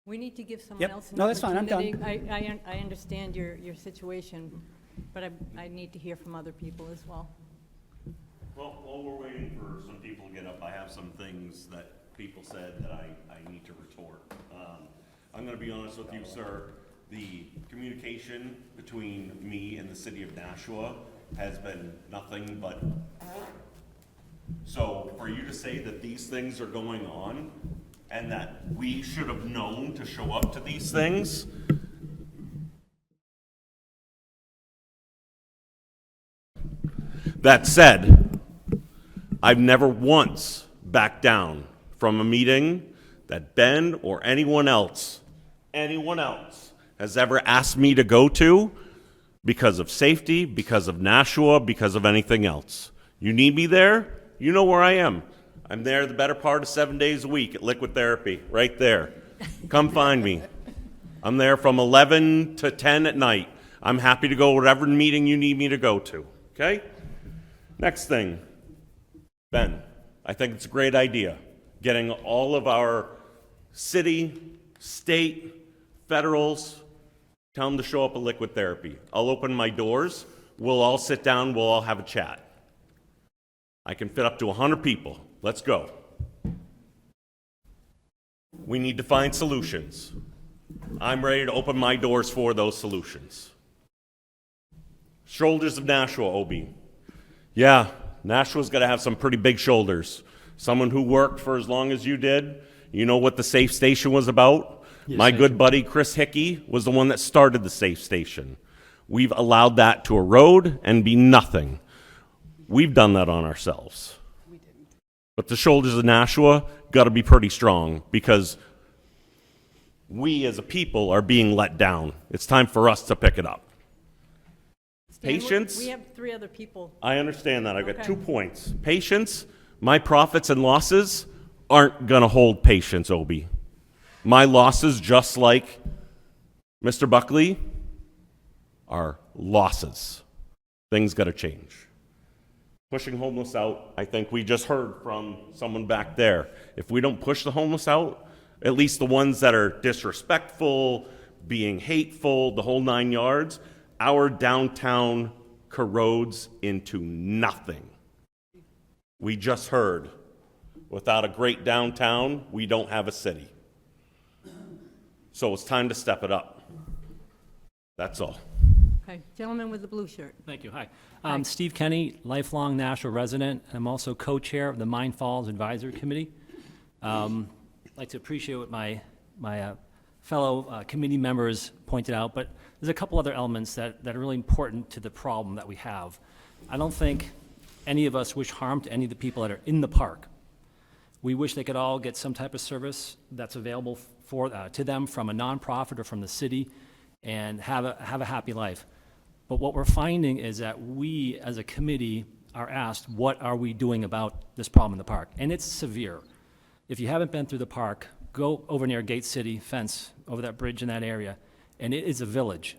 We need to give someone Yep. else an No, that's fine. I'm opportunity. done. I understand your situation, but I need to hear from other people as well. Well, while we're waiting for some people to get up, I have some things that people said that I need to retort. I'm going to be honest with you, sir. The communication between me and the city of Nashua has been nothing but So for you to say that these things are going on and that we should have known to show up to these things, that said, I've never once backed down from a meeting that Ben or anyone else has ever asked me to go to because of safety, because of Nashua, because of anything else. You need me there? You know where I am. I'm there the better part of 7 days a week at Liquid Therapy, right there. Come find me. I'm there from 11 to 10 at night. I'm happy to go whatever meeting you need me to go to, okay? Next thing, Ben, I think it's a great idea, getting all of our city, state, federals, tell them to show up at Liquid Therapy. I'll open my doors, we'll all sit down, we'll all have a chat. I can fit up to 100 people. Let's go. We need to find solutions. I'm ready to open my doors for those solutions. Shoulders of Nashua, OB. Yeah, Nashua's got to have some pretty big shoulders. Someone who worked for as long as you did, you know what the safe station was about? Yes, My good buddy Chris Hickey was the one that started the safe station. We've allowed that to erode and be nothing. We've done that on ourselves. But the shoulders of Nashua got to be pretty strong because we as a people are being let down. It's time for us to pick it up. Stan, Patience. We have 3 other people. I understand that. I've got Okay. 2 points. Patience. My profits and losses aren't going to hold patience, Obi. My losses, just like Mr. Buckley, are losses. Things got to change. Pushing homeless out, I think we just heard from someone back there. If we don't push the homeless out, at least the ones that are disrespectful, being hateful, the whole 9 yards, our downtown corrodes into nothing. We just heard, without a great downtown, we don't have a city. So it's time to step it up. That's all. Okay, gentleman with the blue shirt. Thank you. Hi. Steve Kenny, lifelong Nashua resident. I'm also co-chair of the Mine Falls Advisory Committee. I'd like to appreciate what my fellow committee members pointed out, but there's a couple other elements that are really important to the problem that we have. I don't think any of us wish harm to any of the people that are in the park. We wish they could all get some type of service that's available to them from a nonprofit or from the city and have a happy life. But what we're finding is that we, as a committee, are asked, what are we doing about this problem in the park? And it's severe. If you haven't been through the park, go over near Gate City fence, over that bridge in that area, and it is a village.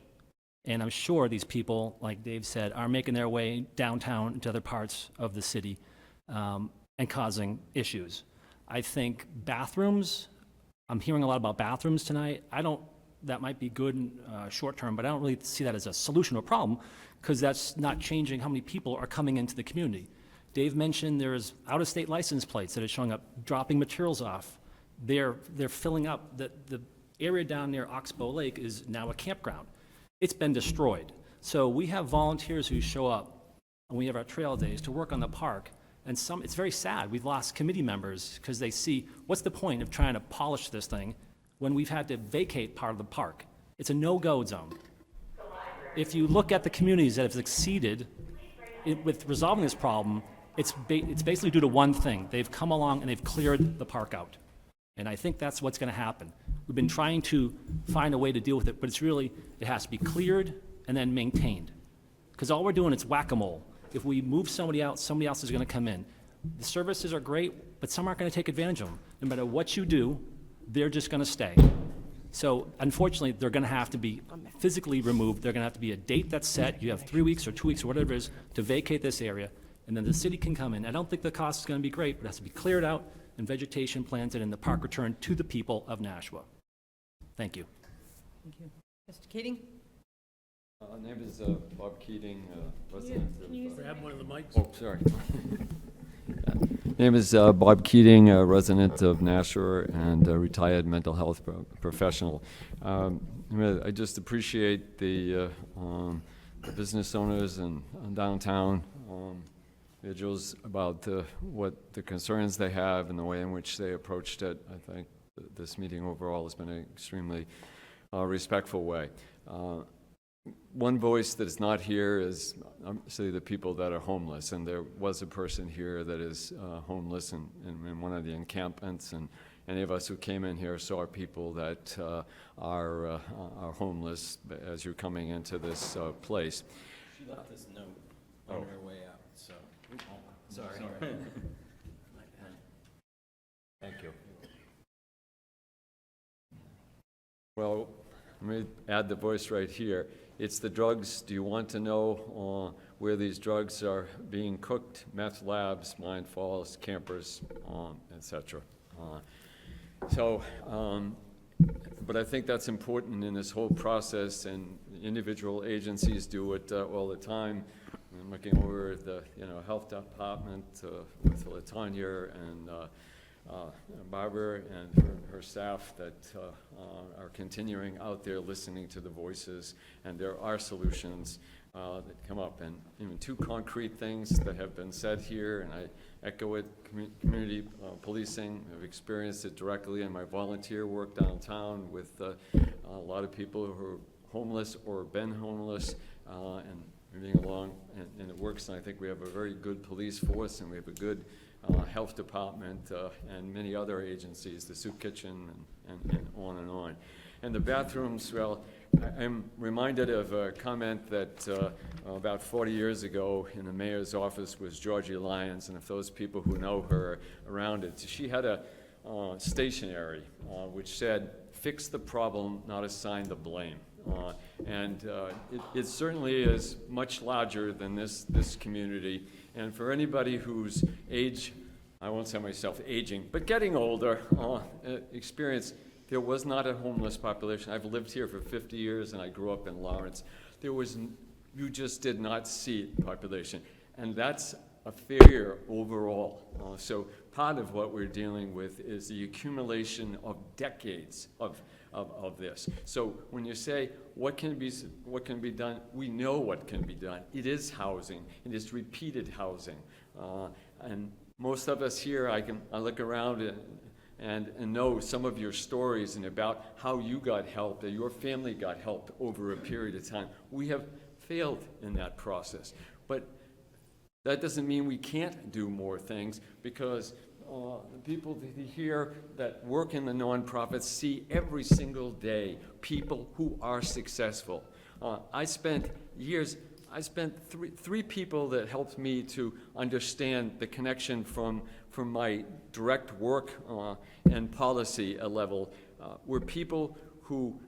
And I'm sure these people, like Dave said, are making their way downtown into other parts of the city and causing issues. I think bathrooms, I'm hearing a lot about bathrooms tonight. That might be good in short term, but I don't really see that as a solution to a problem because that's not changing how many people are coming into the community. Dave mentioned there's out-of-state license plates that are showing up, dropping materials off. They're filling up. The area down near Oxbow Lake is now a campground. It's been destroyed. So we have volunteers who show up, and we have our trail days to work on the park. And it's very sad. We've lost committee members because they see, what's the point of trying to polish this thing when we've had to vacate part of the park? It's a no-go zone. If you look at the communities that have succeeded with resolving this problem, it's basically due to one thing. They've come along and they've cleared the park out. And I think that's what's going to happen. We've been trying to find a way to deal with it, but it has to be cleared and then maintained. Because all we're doing is whack-a-mole. If we move somebody out, somebody else is going to come in. The services are great, but some aren't going to take advantage of them. No matter what you do, they're just going to stay. So unfortunately, they're going to have to be physically removed. They're going to have to be a date that's set. You have 3 weeks or 2 weeks or whatever it is to vacate this area, and then the city can come in. I don't think the cost is going to be great, but it has to be cleared out and vegetation planted and the park returned to the people of Nashua. Thank you. Thank you. Mr. Keating? My name is Bob Keating, resident of... Grab one of the mics. Oh, sorry. Name is Bob Keating, resident of Nashua and a retired mental health professional. I just appreciate the business owners in downtown individuals about what the concerns they have and the way in which they approached it. I think this meeting overall has been an extremely respectful way. One voice that is not here is obviously the people that are homeless, and there was a person here that is homeless in one of the encampments, and any of us who came in here saw people that are homeless as you're coming into this place. She left this note on her way out, so. Sorry. Thank you. Well, let me add the voice right here. It's the drugs. Do you want to know where these drugs are being cooked? Meth labs, Mine Falls, campers, etc. But I think that's important in this whole process, and individual agencies do it all the time. I'm looking over the health department with Latanya and Barbara and her staff that are continuing out there listening to the voices, and there are solutions that come up. And even two concrete things that have been said here, and I echo it, community policing. I've experienced it directly in my volunteer work downtown with a lot of people who are homeless or been homeless, and moving along, and it works. And I think we have a very good police force, and we have a good health department and many other agencies, the soup kitchen, and on and on. And the bathrooms, well, I'm reminded of a comment that about 40 years ago in the mayor's office was Georgie Lyons, and if those people who know her around it, she had a stationery which said, "Fix the problem, not assign the blame." It certainly is much larger than this community. And for anybody whose age, I won't say myself aging, but getting older, experience, there was not a homeless population. I've lived here for 50 years and I grew up in Lawrence. You just did not see population. And that's a failure overall. So part of what we're dealing with is the accumulation of decades of this. So when you say what can be done, we know what can be done. It is housing. It is repeated housing. And most of us here, I look around and know some of your stories and about how you got help, or your family got help over a period of time. We have failed in that process. But that doesn't mean we can't do more things, because the people here that work in the nonprofits see every single day people who are successful. I spent three people that helped me to understand the connection from my direct work and policy level were people who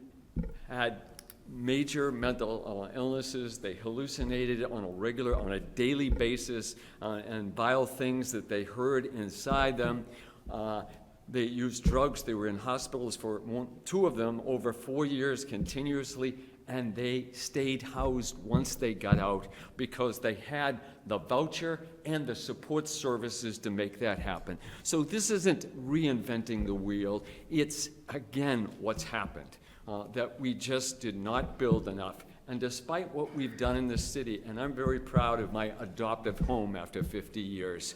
had major mental illnesses. They hallucinated on a daily basis, and vile things that they heard inside them. They used drugs. They were in hospitals for two of them over 4 years continuously, and they stayed housed once they got out because they had the voucher and the support services to make that happen. So this isn't reinventing the wheel. It's, again, what's happened. That we just did not build enough. And despite what we've done in this city, and I'm very proud of my adoptive home after 50 years,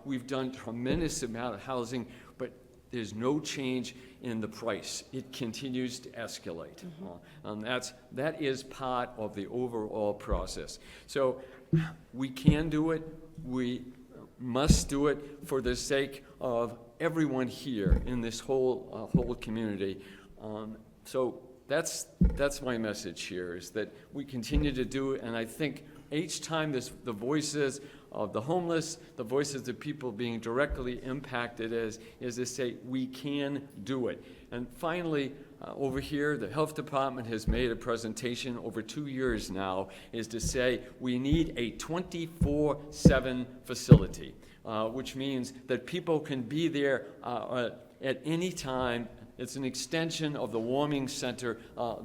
we've done tremendous amount of housing, but there's no change in the price. It continues to escalate. And that is part of the overall process. So we can do it. We must do it for the sake of everyone here in this whole community. So that's my message here, is that we continue to do it, and I think each time the voices of the homeless, the voices of people being directly impacted is to say we can do it. And finally, over here, the health department has made a presentation over 2 years now, is to say we need a 24/7 facility, which means that people can be there at any time. It's an extension of the warming center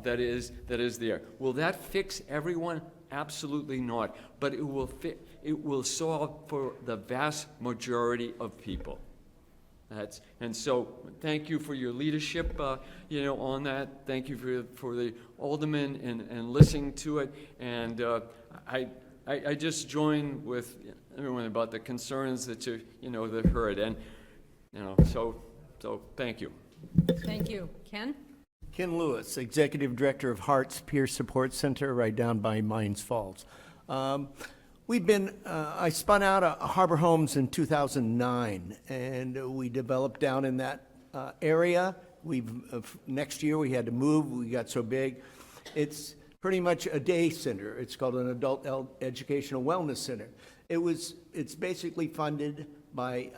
that is there. Will that fix everyone? Absolutely not. But it will solve for the vast majority of people. And so thank you for your leadership on that. Thank you for the aldermen and listening to it. And I just join with everyone about the concerns that they've heard, and, so thank you. Thank you. Ken? Ken Lewis, Executive Director of Hearts Peer Support Center, right down by Mines Falls. I spun out of Harbor Homes in 2009, and we developed down in that area. Next year we had to move. We got so big. It's pretty much a day center. It's called an Adult Educational Wellness Center. It's basically funded by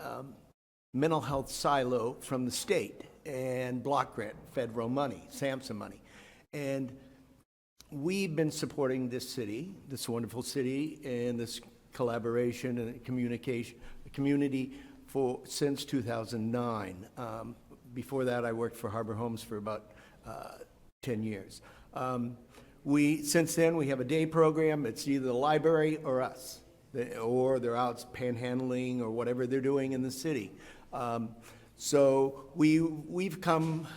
mental health silo from the state and block grant, federal money, SAMHSA money. And we've been supporting this city, this wonderful city, and this collaboration and community since 2009. Before that, I worked for Harbor Homes for about 10 years. Since then, we have a day program. It's either the library or us, or they're out panhandling or whatever they're doing in the city. So we've come,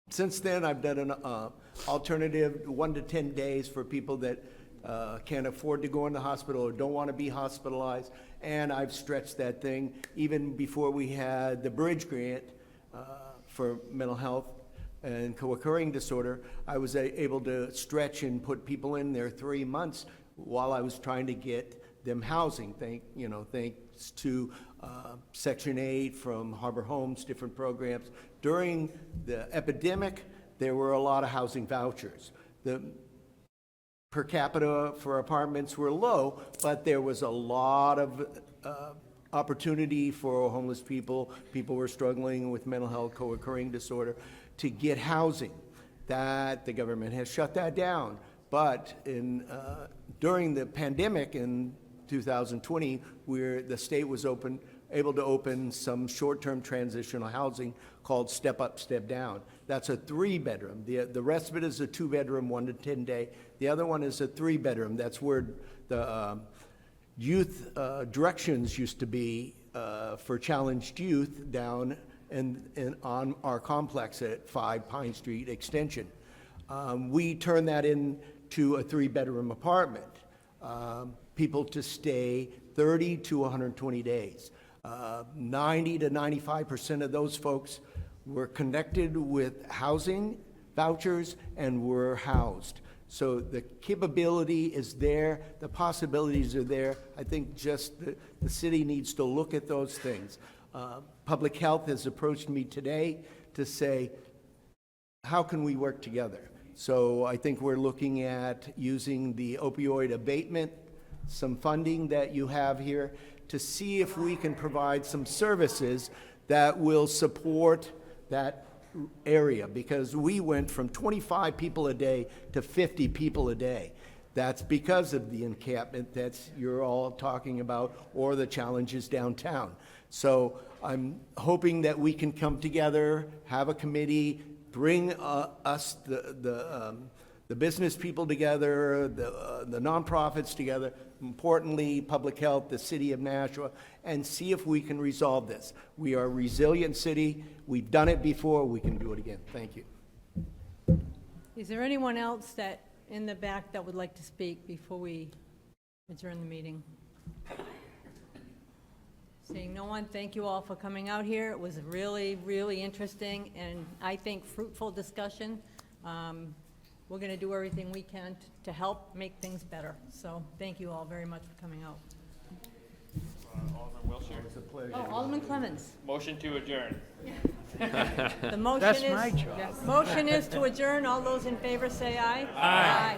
since then I've done an alternative 1 to 10 days for people that can't afford to go in the hospital or don't want to be hospitalized, and I've stretched that thing. Even before we had the bridge grant for mental health and co-occurring disorder, I was able to stretch and put people in there 3 months while I was trying to get them housing, thanks to Section 8 from Harbor Homes, different programs. During the epidemic, there were a lot of housing vouchers. The per capita for apartments were low, but there was a lot of opportunity for homeless people. People were struggling with mental health, co-occurring disorder, to get housing. That the government has shut that down. But during the pandemic in 2020, where the state was able to open some short-term transitional housing called Step Up, Step Down. That's a 3-bedroom. The rest of it is a 2-bedroom, 1 to 10 day. The other one is a 3-bedroom. That's where the youth directions used to be for challenged youth down on our complex at 5 Pine Street Extension. We turned that into a 3-bedroom apartment. People to stay 30 to 120 days. 90 to 95% of those folks were connected with housing vouchers and were housed. So the capability is there, the possibilities are there. I think just the city needs to look at those things. Public Health has approached me today to say, how can we work together? So I think we're looking at using the opioid abatement, some funding that you have here, to see if we can provide some services that will support that area, because we went from 25 people a day to 50 people a day. That's because of the encampment that you're all talking about, or the challenges downtown. So I'm hoping that we can come together, have a committee, bring us, the business people together, the nonprofits together, importantly, Public Health, the city of Nashua, and see if we can resolve this. We are a resilient city. We've done it before. We can do it again. Thank you. Is there anyone else that in the back that would like to speak before we adjourn the meeting? Seeing no one, thank you all for coming out here. It was a really, really interesting and I think fruitful discussion. We're going to do everything we can to help make things better. So thank you all very much for coming out. Alderman Wilshire? It's a pleasure. Oh, Alderman Clemens. Motion to adjourn. The motion That's is, my job. motion is to adjourn. All those in favor say aye. Aye. Aye.